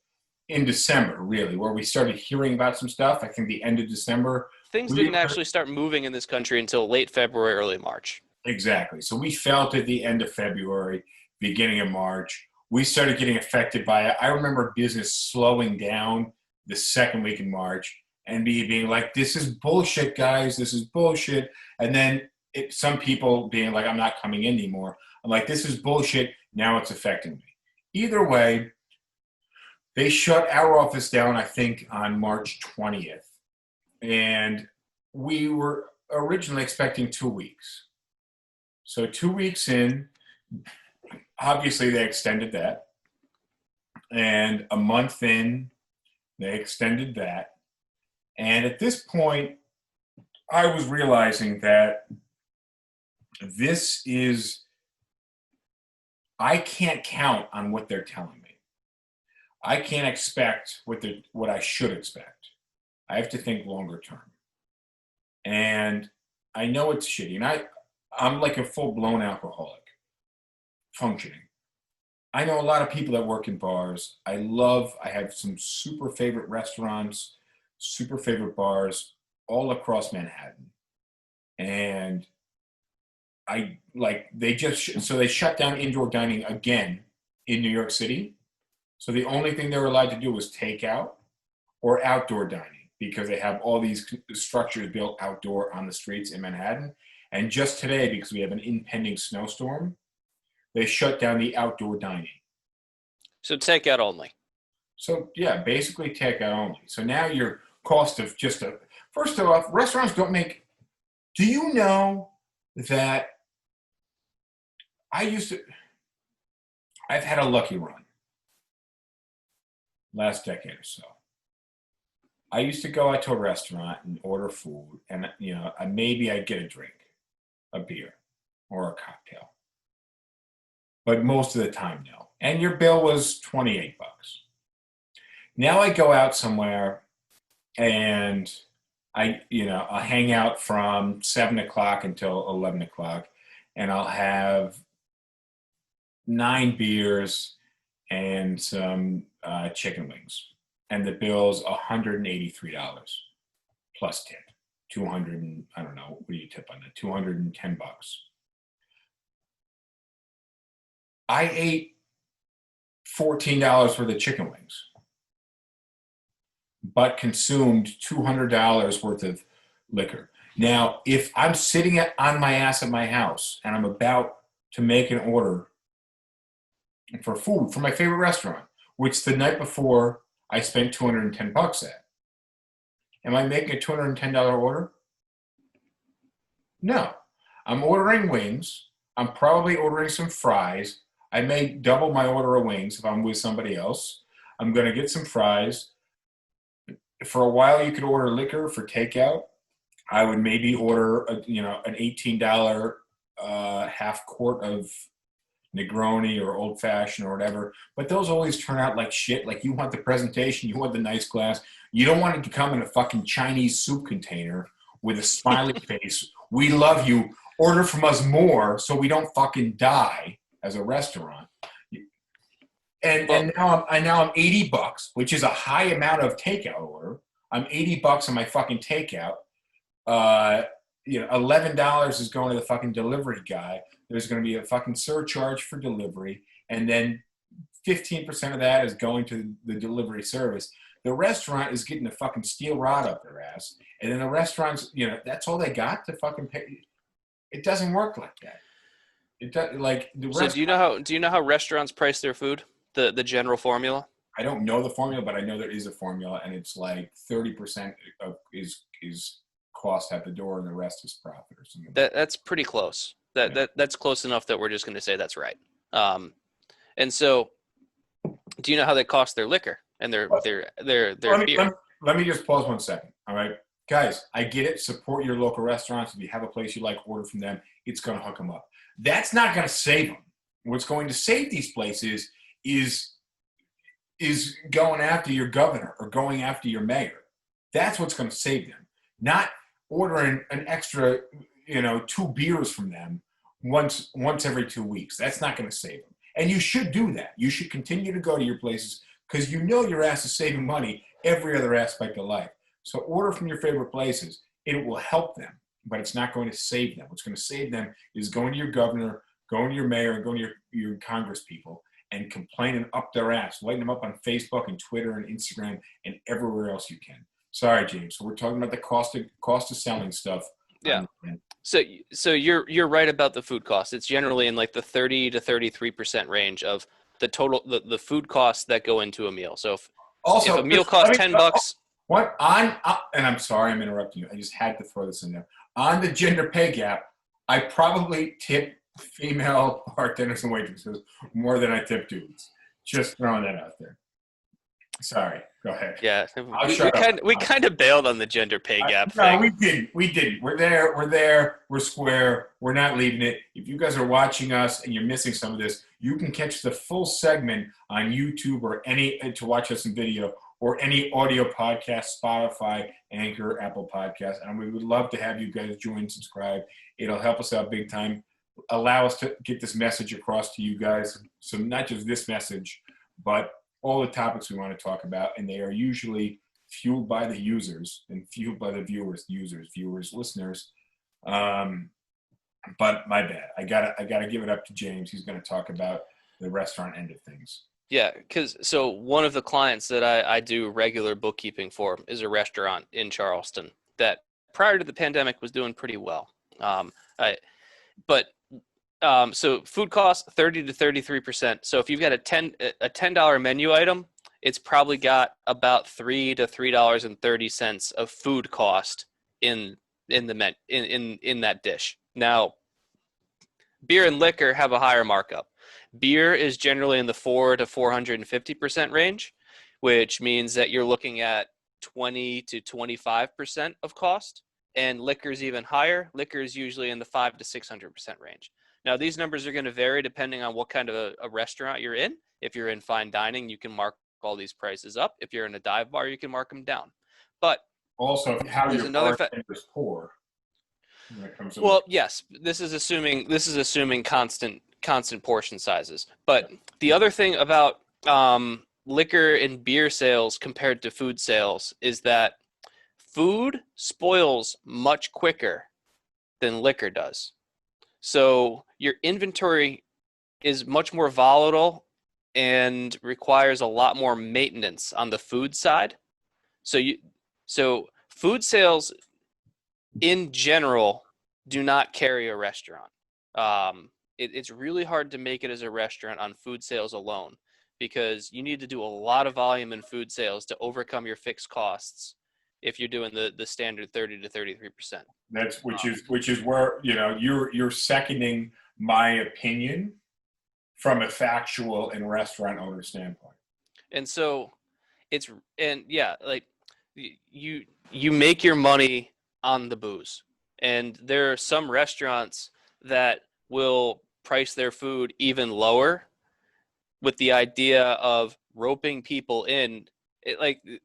in December, really, where we started hearing about some stuff. I think the end of December. Things didn't actually start moving in this country until late February, early March. Exactly. So we felt at the end of February, beginning of March, we started getting affected by it. I remember business slowing down the second week in March and being like, this is bullshit, guys. This is bullshit. And then some people being like, I'm not coming in anymore. I'm like, this is bullshit. Now it's affecting me. Either way, they shut our office down, I think, on March 20th. And we were originally expecting 2 weeks. So 2 weeks in, obviously they extended that. And a month in, they extended that. And at this point, I was realizing that I can't count on what they're telling me. I can't expect what I should expect. I have to think longer term. And I know it's shitty. And I'm like a full-blown alcoholic functioning. I know a lot of people that work in bars. I have some super favorite restaurants, super favorite bars all across Manhattan. And they shut down indoor dining again in New York City. So the only thing they were allowed to do was takeout or outdoor dining, because they have all these structures built outdoor on the streets in Manhattan. And just today, because we have an impending snowstorm, they shut down the outdoor dining. So takeout only. So yeah, basically takeout only. So now your cost of first of all, restaurants don't make, do you know that I've had a lucky run last decade or so. I used to go out to a restaurant and order food, and maybe I'd get a drink, a beer, or a cocktail. But most of the time, no. And your bill was $28. Now I go out somewhere and I'll hang out from 7 o'clock until 11 o'clock, and I'll have 9 beers and some chicken wings. And the bill's $183 plus tip. 200 and I don't know, what do you tip on that? $210. I ate $14 worth of chicken wings, but consumed $200 worth of liquor. Now, if I'm sitting on my ass at my house and I'm about to make an order for food from my favorite restaurant, which the night before I spent $210 at, am I making a $210 order? No, I'm ordering wings. I'm probably ordering some fries. I may double my order of wings if I'm with somebody else. I'm going to get some fries. For a while, you could order liquor for takeout. I would maybe order, an $18 half quart of Negroni or Old Fashioned or whatever. But those always turn out like shit. Like you want the presentation, you want the nice glass. You don't want it to come in a fucking Chinese soup container with a smiley face. We love you. Order from us more so we don't fucking die as a restaurant. And now I'm $80, which is a high amount of takeout order. I'm $80 on my fucking takeout. $11 is going to the fucking delivery guy. There's going to be a fucking surcharge for delivery, and then 15% of that is going to the delivery service. The restaurant is getting a fucking steel rod up their ass, and then the restaurants, that's all they got to fucking pay. It doesn't work like that. It does, like the So do you know how restaurants price their food? The general formula? I don't know the formula, but I know there is a formula, and it's like 30% of is cost at the door, and the rest is profit or something. That's pretty close. That's close enough that we're just going to say that's right. And so, do you know how they cost their liquor and their beer? Let me just pause 1 second. All right, guys, I get it. Support your local restaurants. If you have a place you like, order from them. It's going to hook them up. That's not going to save them. What's going to save these places is going after your governor or going after your mayor. That's what's going to save them. Not ordering an extra, 2 beers from them once every 2 weeks. That's not going to save them. And you should do that. You should continue to go to your places because your ass is saving money every other aspect of life. So order from your favorite places. It will help them, but it's not going to save them. What's going to save them is going to your governor, going to your mayor, and going to your Congress people and complaining up their ass, lighting them up on Facebook and Twitter and Instagram and everywhere else you can. Sorry, James. So we're talking about the cost of selling stuff. Yeah. So you're right about the food cost. It's generally in like the 30 to 33% range of the total the food costs that go into a meal. So if a meal costs $10, and I'm sorry I'm interrupting you. I just had to throw this in there. On the gender pay gap, I probably tip female bartenders and waitresses more than I tip dudes. Just throwing that out there. Sorry, go ahead. Yeah, we kind of bailed on the gender pay gap thing. No, we didn't. We're there. We're square. We're not leaving it. If you guys are watching us and you're missing some of this, you can catch the full segment on YouTube or to watch us in video or any audio podcast, Spotify, Anchor, Apple Podcast. And we would love to have you guys join, subscribe. It'll help us out big time. Allow us to get this message across to you guys. So not just this message, but all the topics we want to talk about, and they are usually fueled by the users and fueled by the viewers, listeners. But my bad. I gotta give it up to James. He's going to talk about the restaurant end of things. Yeah, so one of the clients that I do regular bookkeeping for is a restaurant in Charleston that prior to the pandemic was doing pretty well. So food costs 30 to 33%. So if you've got a $10 menu item, it's probably got about $3 to $3.30 of food cost in that dish. Now, beer and liquor have a higher markup. Beer is generally in the 4 to 450% range, which means that you're looking at 20 to 25% of cost, and liquor is even higher. Liquor is usually in the 5 to 600% range. Now, these numbers are going to vary depending on what kind of a restaurant you're in. If you're in fine dining, you can mark all these prices up. If you're in a dive bar, you can mark them down. But also, how your bartender's poor. Well, yes, this is assuming constant portion sizes. But the other thing about liquor and beer sales compared to food sales is that food spoils much quicker than liquor does. So your inventory is much more volatile and requires a lot more maintenance on the food side. So food sales in general do not carry a restaurant. It's really hard to make it as a restaurant on food sales alone because you need to do a lot of volume in food sales to overcome your fixed costs if you're doing the standard 30 to 33%. That's which is where you're seconding my opinion from a factual and restaurant owner standpoint. And so like you make your money on the booze, and there are some restaurants that will price their food even lower with the idea of roping people in.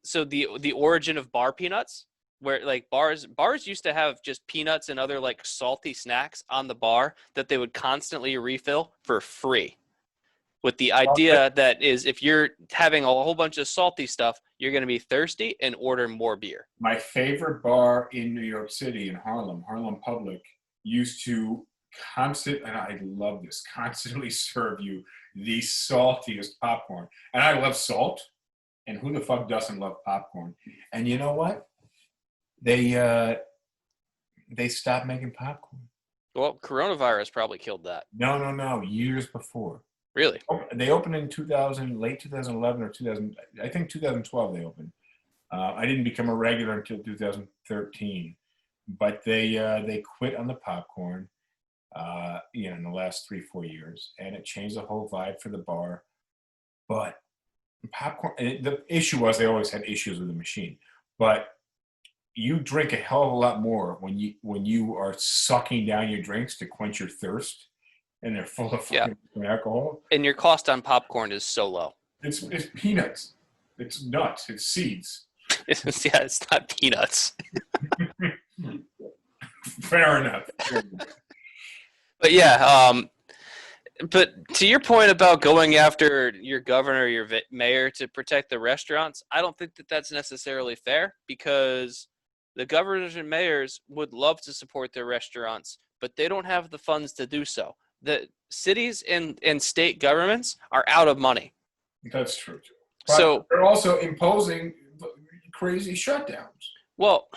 So the origin of bar peanuts, where like bars used to have just peanuts and other like salty snacks on the bar that they would constantly refill for free, with the idea that is, if you're having a whole bunch of salty stuff, you're going to be thirsty and order more beer. My favorite bar in New York City, in Harlem Public, used to and I love this, constantly serve you the saltiest popcorn. And I love salt, and who the fuck doesn't love popcorn? And you know what? They stopped making popcorn. Well, coronavirus probably killed that. No, years before. Really? They opened in late 2011 or 2000. I think 2012 they opened. I didn't become a regular until 2013, but they quit on the popcorn, in the last 3-4 years, and it changed the whole vibe for the bar. But popcorn, the issue was they always had issues with the machine, but you drink a hell of a lot more when you are sucking down your drinks to quench your thirst, and they're full of alcohol. And your cost on popcorn is so low. It's peanuts. It's nuts. It's seeds. It's not peanuts. Fair enough. But yeah, but to your point about going after your governor or your mayor to protect the restaurants, I don't think that that's necessarily fair, because the governors and mayors would love to support their restaurants, but they don't have the funds to do so. The cities and state governments are out of money. That's true. But So they're also imposing crazy shutdowns. Well,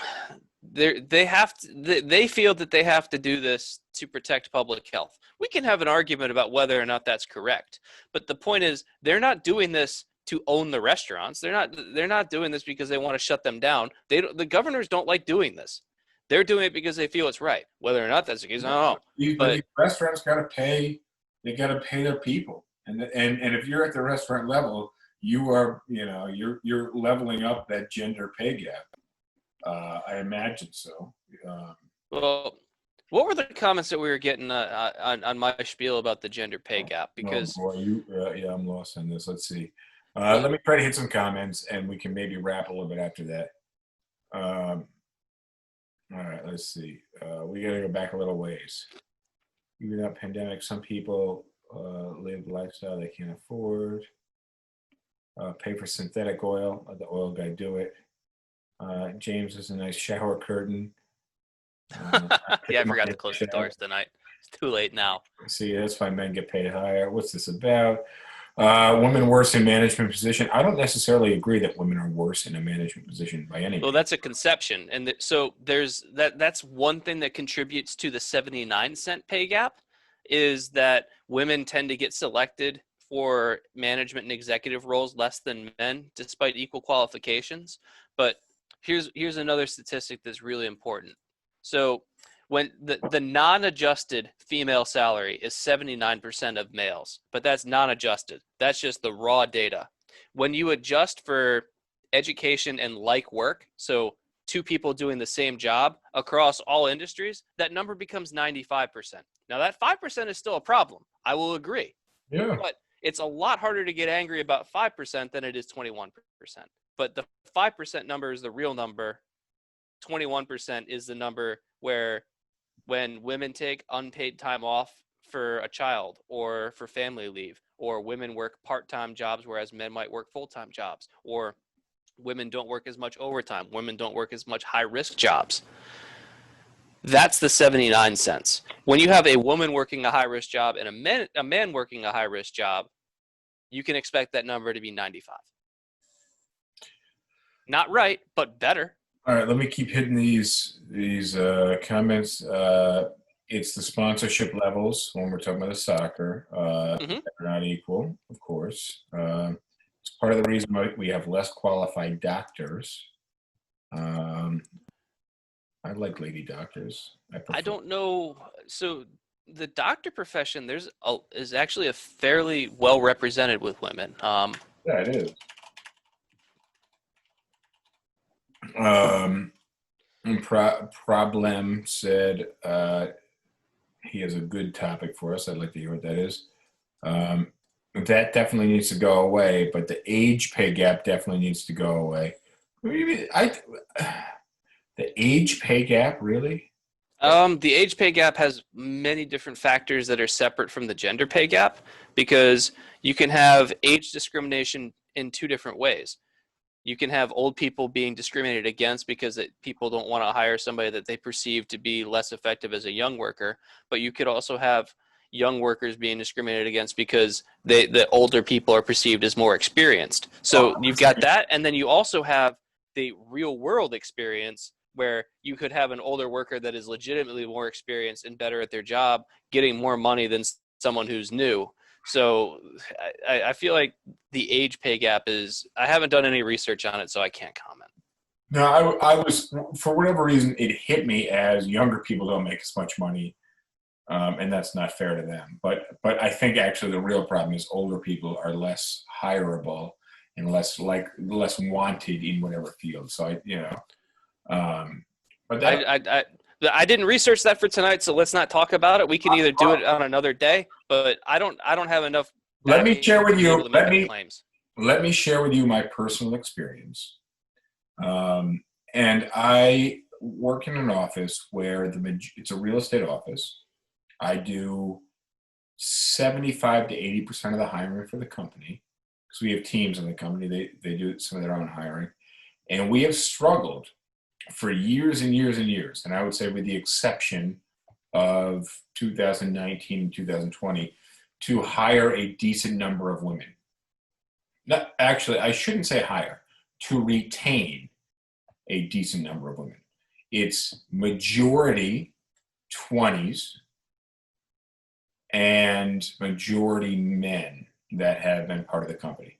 they feel that they have to do this to protect public health. We can have an argument about whether or not that's correct, but the point is they're not doing this to own the restaurants. They're not doing this because they want to shut them down. The governors don't like doing this. They're doing it because they feel it's right. Whether or not that's the case, I don't know. But these restaurants got to pay. They got to pay their people, and if you're at the restaurant level, you are you're leveling up that gender pay gap. I imagine so. Well, what were the comments that we were getting on my spiel about the gender pay gap? Because I'm lost on this. Let's see. Let me try to hit some comments, and we can maybe wrap a little bit after that. All right, let's see. We got to go back a little ways. Even that pandemic, some people live the lifestyle they can't afford. Pay for synthetic oil. Let the oil guy do it. James is a nice shower curtain. Yeah, I forgot to close the doors tonight. It's too late now. See, that's why men get paid higher. What's this about? Women worse in management position. I don't necessarily agree that women are worse in a management position by any means. Well, that's a conception. And so there's that's one thing that contributes to the 79-cent pay gap, is that women tend to get selected for management and executive roles less than men, despite equal qualifications. But here's another statistic that's really important. So when the non-adjusted female salary is 79% of males, but that's non-adjusted. That's just the raw data. When you adjust for education and like work, so two people doing the same job across all industries, that number becomes 95%. Now that 5% is still a problem. I will agree. Yeah. But it's a lot harder to get angry about 5% than it is 21%. But the 5% number is the real number. 21% is the number where when women take unpaid time off for a child or for family leave, or women work part-time jobs whereas men might work full-time jobs, or women don't work as much overtime, women don't work as much high-risk jobs. That's the 79 cents. When you have a woman working a high-risk job and a man working a high-risk job, you can expect that number to be 95. Not right, but better. All right, let me keep hitting these comments. It's the sponsorship levels when we're talking about the soccer. They're not equal, of course. It's part of the reason why we have less qualified doctors I like lady doctors. I don't know. So the doctor profession is actually a fairly well represented with women. Yeah, it is. And Problem said he has a good topic for us. I'd like to hear what that is. That definitely needs to go away, but the age pay gap definitely needs to go away. What do you mean? The age pay gap, really? The age pay gap has many different factors that are separate from the gender pay gap because you can have age discrimination in two different ways. You can have old people being discriminated against because people don't want to hire somebody that they perceive to be less effective as a young worker, but you could also have young workers being discriminated against because the older people are perceived as more experienced. So you've got that, and then you also have the real world experience where you could have an older worker that is legitimately more experienced and better at their job, getting more money than someone who's new. So I feel like the age pay gap is, I haven't done any research on it, so I can't comment. No, I was, for whatever reason, it hit me as younger people don't make as much money, and that's not fair to them. But I think actually the real problem is older people are less hireable and less wanted in whatever field. So but that I didn't research that for tonight, so let's not talk about it. We can either do it on another day, but I don't have enough. Let me share with you. Claims. Let me share with you my personal experience. And I work in an office where it's a real estate office. I do 75 to 80% of the hiring for the company because we have teams in the company. They do some of their own hiring, and we have struggled for years and years and years. And I would say, with the exception of 2019 and 2020, to hire a decent number of women. Not, actually, I shouldn't say hire, to retain a decent number of women. It's majority 20s and majority men that have been part of the company.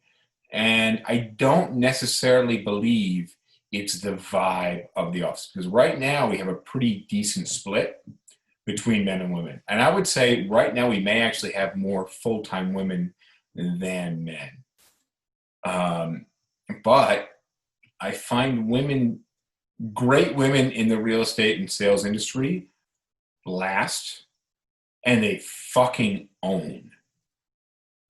And I don't necessarily believe it's the vibe of the office, because right now we have a pretty decent split between men and women. And I would say right now we may actually have more full-time women than men. But I find great women in the real estate and sales industry last, and they fucking own.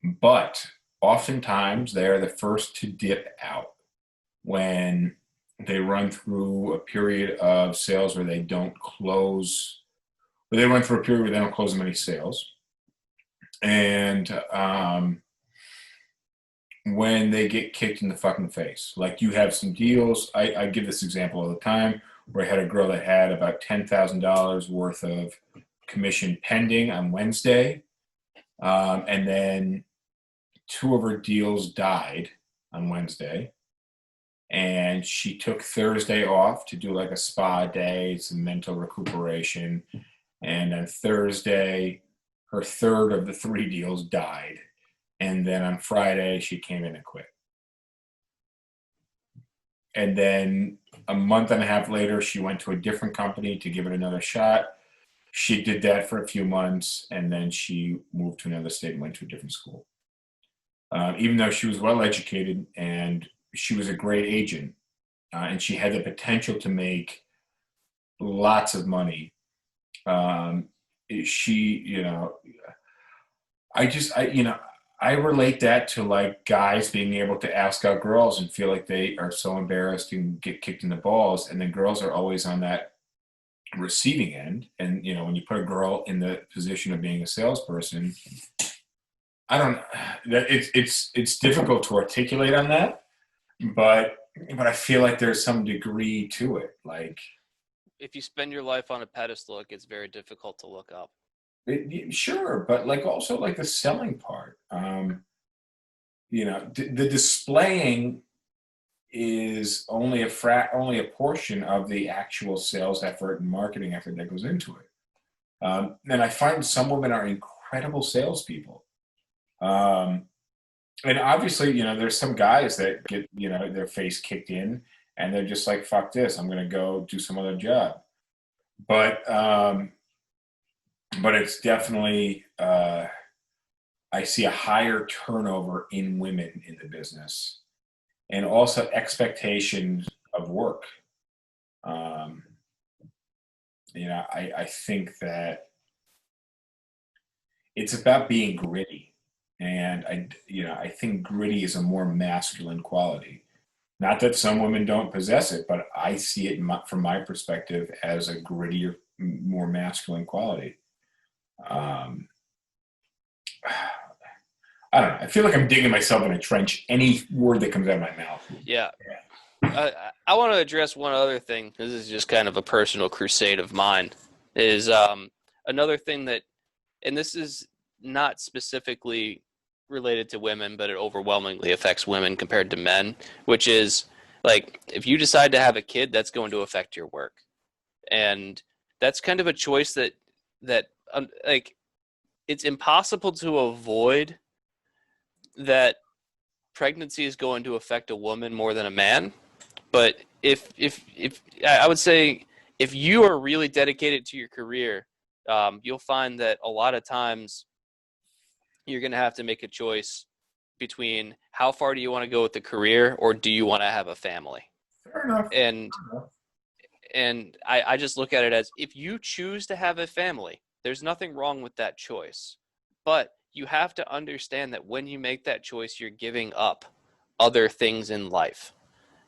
But oftentimes they're the first to dip out when they run through a period of sales where they don't close, where they run through a period where they don't close many sales. And when they get kicked in the fucking face. Like, you have some deals, I give this example all the time, where I had a girl that had about $10,000 worth of commission pending on Wednesday. And then 2 of her deals died on Wednesday. And she took Thursday off to do like a spa day, some mental recuperation. And on Thursday, her 3rd of the 3 deals died. And then on Friday, she came in and quit. And then a month and a half later, she went to a different company to give it another shot. She did that for a few months, and then she moved to another state and went to a different school. Even though she was well educated and she was a great agent, and she had the potential to make lots of money, I relate that to like guys being able to ask out girls and feel like they are so embarrassed and get kicked in the balls, and then girls are always on that receiving end. And when you put a girl in the position of being a salesperson, it's difficult to articulate on that, but I feel like there's some degree to it. Like, if you spend your life on a pedestal, it gets very difficult to look up. Sure, but like also like the selling part, the displaying is only a portion of the actual sales effort and marketing effort that goes into it. And I find some women are incredible salespeople. And obviously, there's some guys that get, their face kicked in and they're just like, fuck this, I'm going to go do some other job. But it's definitely, I see a higher turnover in women in the business, and also expectations of work. I think that it's about being gritty, and I think gritty is a more masculine quality. Not that some women don't possess it, but I see it from my perspective as a grittier, more masculine quality. I don't know. I feel like I'm digging myself in a trench any word that comes out of my mouth. Yeah. I want to address one other thing. This is just kind of a personal crusade of mine. Is another thing that, and this is not specifically related to women, but it overwhelmingly affects women compared to men, which is like if you decide to have a kid, that's going to affect your work, and that's kind of a choice that like it's impossible to avoid that pregnancy is going to affect a woman more than a man. But if I would say if you are really dedicated to your career, you'll find that a lot of times you're going to have to make a choice between how far do you want to go with the career or do you want to have a family. Fair enough. And I just look at it as if you choose to have a family, there's nothing wrong with that choice. But you have to understand that when you make that choice, you're giving up other things in life.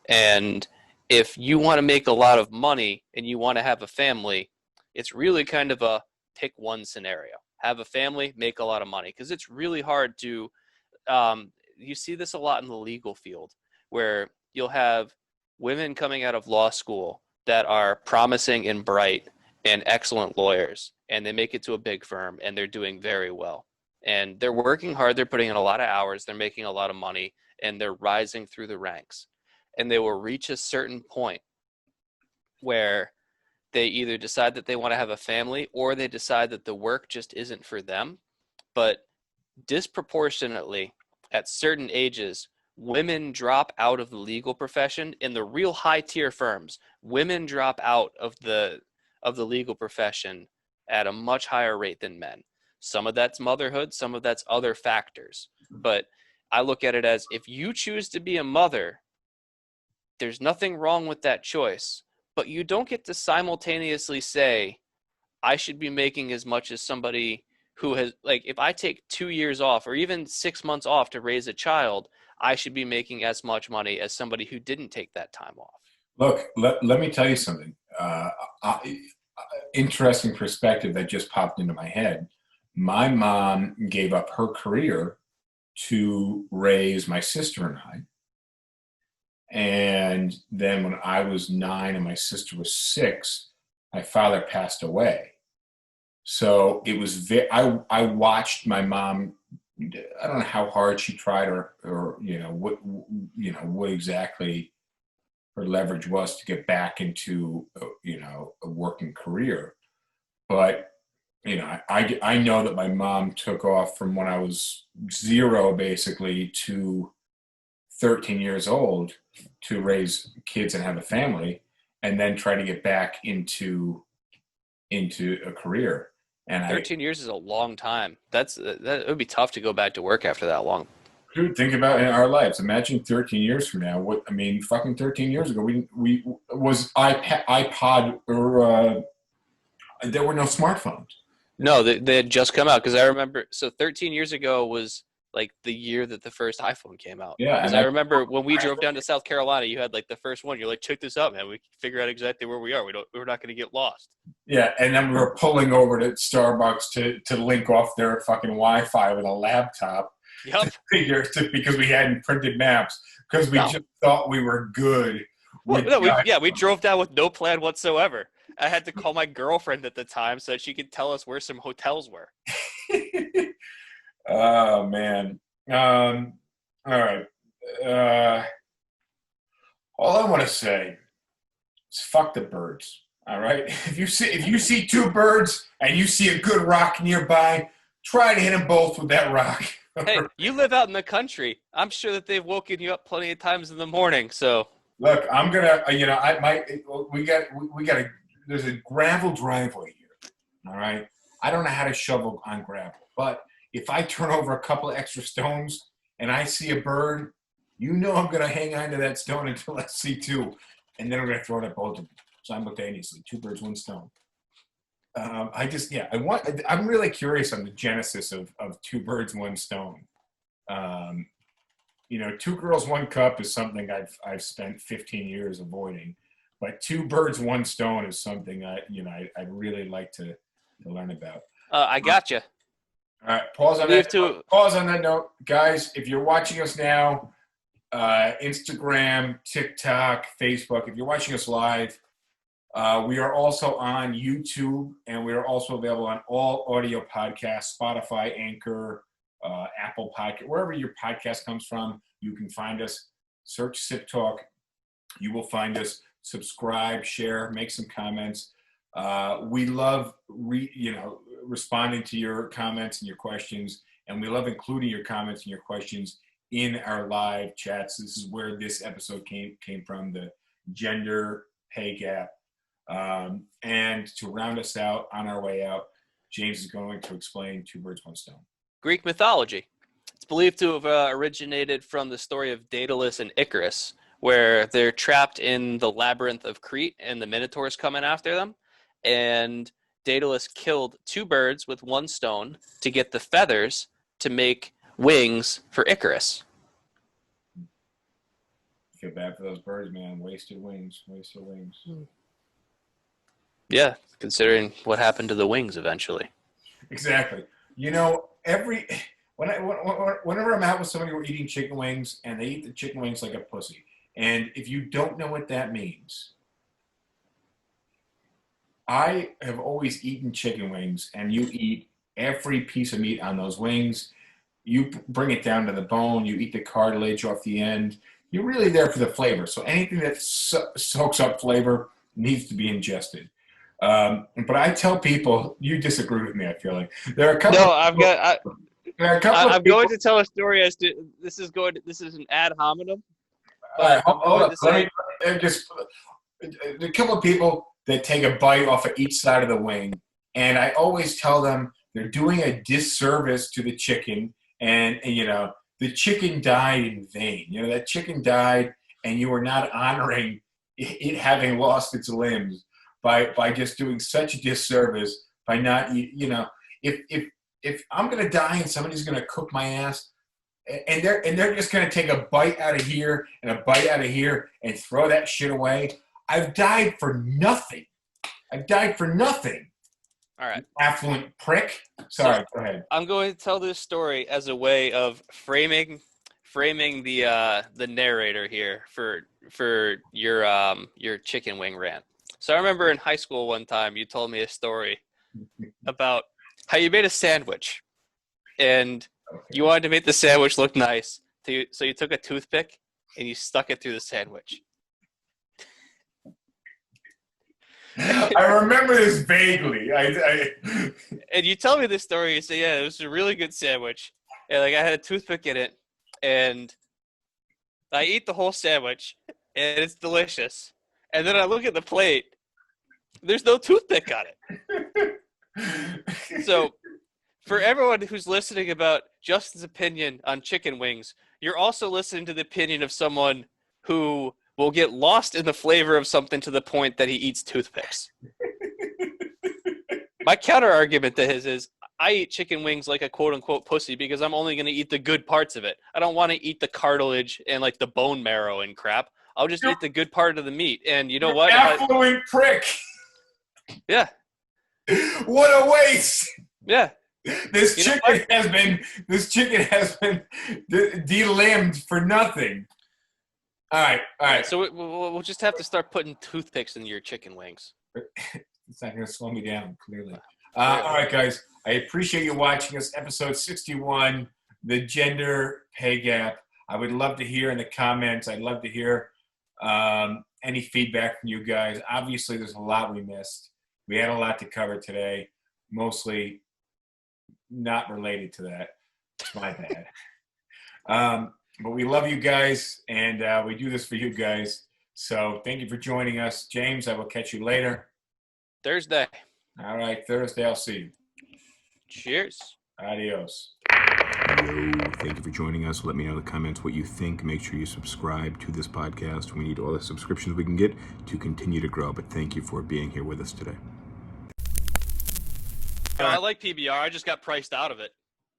And if you want to make a lot of money and you want to have a family, it's really kind of a pick one scenario. Have a family, make a lot of money. Because it's really hard to, you see this a lot in the legal field, where you'll have women coming out of law school that are promising and bright and excellent lawyers, and they make it to a big firm and they're doing very well. And they're working hard, they're putting in a lot of hours, they're making a lot of money, and they're rising through the ranks. And they will reach a certain point where they either decide that they want to have a family or they decide that the work just isn't for them. But disproportionately, at certain ages, women drop out of the legal profession. In the real high tier firms, women drop out of the legal profession at a much higher rate than men. Some of that's motherhood, some of that's other factors. But I look at it as if you choose to be a mother, there's nothing wrong with that choice. But you don't get to simultaneously say, I should be making as much as somebody who has, like, if I take 2 years off or even 6 months off to raise a child, I should be making as much money as somebody who didn't take that time off. Look, let me tell you something. Interesting perspective that just popped into my head. My mom gave up her career to raise my sister and I. And then when I was 9 and my sister was 6, my father passed away. So it was I watched my mom. I don't know how hard she tried or what exactly her leverage was to get back into a working career. But I know that my mom took off from when I was 0 basically to 13 years old to raise kids and have a family, and then try to get back into a career. And 13 years is a long time. That would be tough to go back to work after that long. Dude, think about in our lives. Imagine 13 years from now. Fucking 13 years ago, we was iPod or there were no smartphones. No, they had just come out because I remember. So 13 years ago was like the year that the first iPhone came out. Yeah, because I remember when we drove down to South Carolina, you had like the first one. You're like, check this out, man. We can figure out exactly where we are. We're not going to get lost. Yeah, and then we were pulling over to Starbucks to link off their fucking Wi-Fi with a laptop. Yep. Because we hadn't printed maps because we just thought we were good. We drove down with no plan whatsoever. I had to call my girlfriend at the time so that she could tell us where some hotels were. Oh man. All right. All I want to say is fuck the birds. All right. If you see 2 birds and you see a good rock nearby, try to hit them both with that rock. Hey, you live out in the country. I'm sure that they've woken you up plenty of times in the morning. So Look, I'm gonna, we got there's a gravel driveway here. All right. I don't know how to shovel on gravel, but if I turn over a couple of extra stones and I see a bird, I'm gonna hang on to that stone until I see two, and then I'm gonna throw it at both of them simultaneously. Two birds, one stone. I'm really curious on the genesis of two birds, one stone. Two girls, one cup is something I've spent 15 years avoiding, but two birds, one stone is something I'd really like to learn about. I got you. All right, pause on that note, guys. If you're watching us now, Instagram, TikTok, Facebook. If you're watching us live, we are also on YouTube, and we are also available on all audio podcasts, Spotify, Anchor, Apple Podcast, wherever your podcast comes from. You can find us. Search SipTalk. You will find us. Subscribe, share, make some comments. We love responding to your comments and your questions, and we love including your comments and your questions in our live chats. This is where this episode came from, the gender pay gap. And to round us out on our way out, James is going to explain Two Birds, One Stone. Greek mythology. It's believed to have originated from the story of Daedalus and Icarus, where they're trapped in the labyrinth of Crete and the Minotaur's coming after them. And Daedalus killed two birds with one stone to get the feathers to make wings for Icarus. Feel bad for those birds, man. Wasted wings. Yeah, considering what happened to the wings eventually. Exactly. Whenever I'm out with somebody who are eating chicken wings, and they eat the chicken wings like a pussy, and if you don't know what that means, I have always eaten chicken wings, and you eat every piece of meat on those wings. You bring it down to the bone. You eat the cartilage off the end. You're really there for the flavor. So anything that soaks up flavor needs to be ingested. But I tell people, you disagree with me, I feel like. There are a couple. No, I'm going to tell a story as to this is an ad hominem. But hold up. Just a couple of people that take a bite off of each side of the wing, and I always tell them they're doing a disservice to the chicken, and the chicken died in vain. That chicken died, and you are not honoring it having lost its limbs by just doing such a disservice by not if I'm gonna die and somebody's gonna cook my ass, and they're just gonna take a bite out of here and a bite out of here and throw that shit away, I've died for nothing. All right. Affluent prick. Sorry, go ahead. I'm going to tell this story as a way of framing the narrator here for your chicken wing rant. So I remember in high school one time you told me a story about how you made a sandwich, and you wanted to make the sandwich look nice. So you took a toothpick and you stuck it through the sandwich. I remember this vaguely. And you tell me this story. You say, "Yeah, it was a really good sandwich." And I had a toothpick in it, and I eat the whole sandwich, and it's delicious. And then I look at the plate. There's no toothpick on it. So, for everyone who's listening about Justin's opinion on chicken wings, you're also listening to the opinion of someone who will get lost in the flavor of something to the point that he eats toothpicks. My counter argument to his is, I eat chicken wings like a quote-unquote pussy because I'm only going to eat the good parts of it. I don't want to eat the cartilage and the bone marrow and crap. I'll just eat the good part of the meat. And you know what? Affluent prick. Yeah. What a waste. Yeah. This chicken has been delimbed for nothing. All right. So we'll just have to start putting toothpicks in your chicken wings. It's not going to slow me down, clearly. All right, guys. I appreciate you watching us. Episode 61, The Gender Pay Gap. I would love to hear in the comments. I'd love to hear any feedback from you guys. Obviously, there's a lot we missed. We had a lot to cover today, mostly not related to that. It's my bad. But we love you guys, and we do this for you guys. So thank you for joining us. James, I will catch you later. Thursday. All right, Thursday, I'll see you. Cheers. Adios. Yo, thank you for joining us. Let me know in the comments what you think. Make sure you subscribe to this podcast. We need all the subscriptions we can get to continue to grow. But thank you for being here with us today. I like PBR. I just got priced out of it.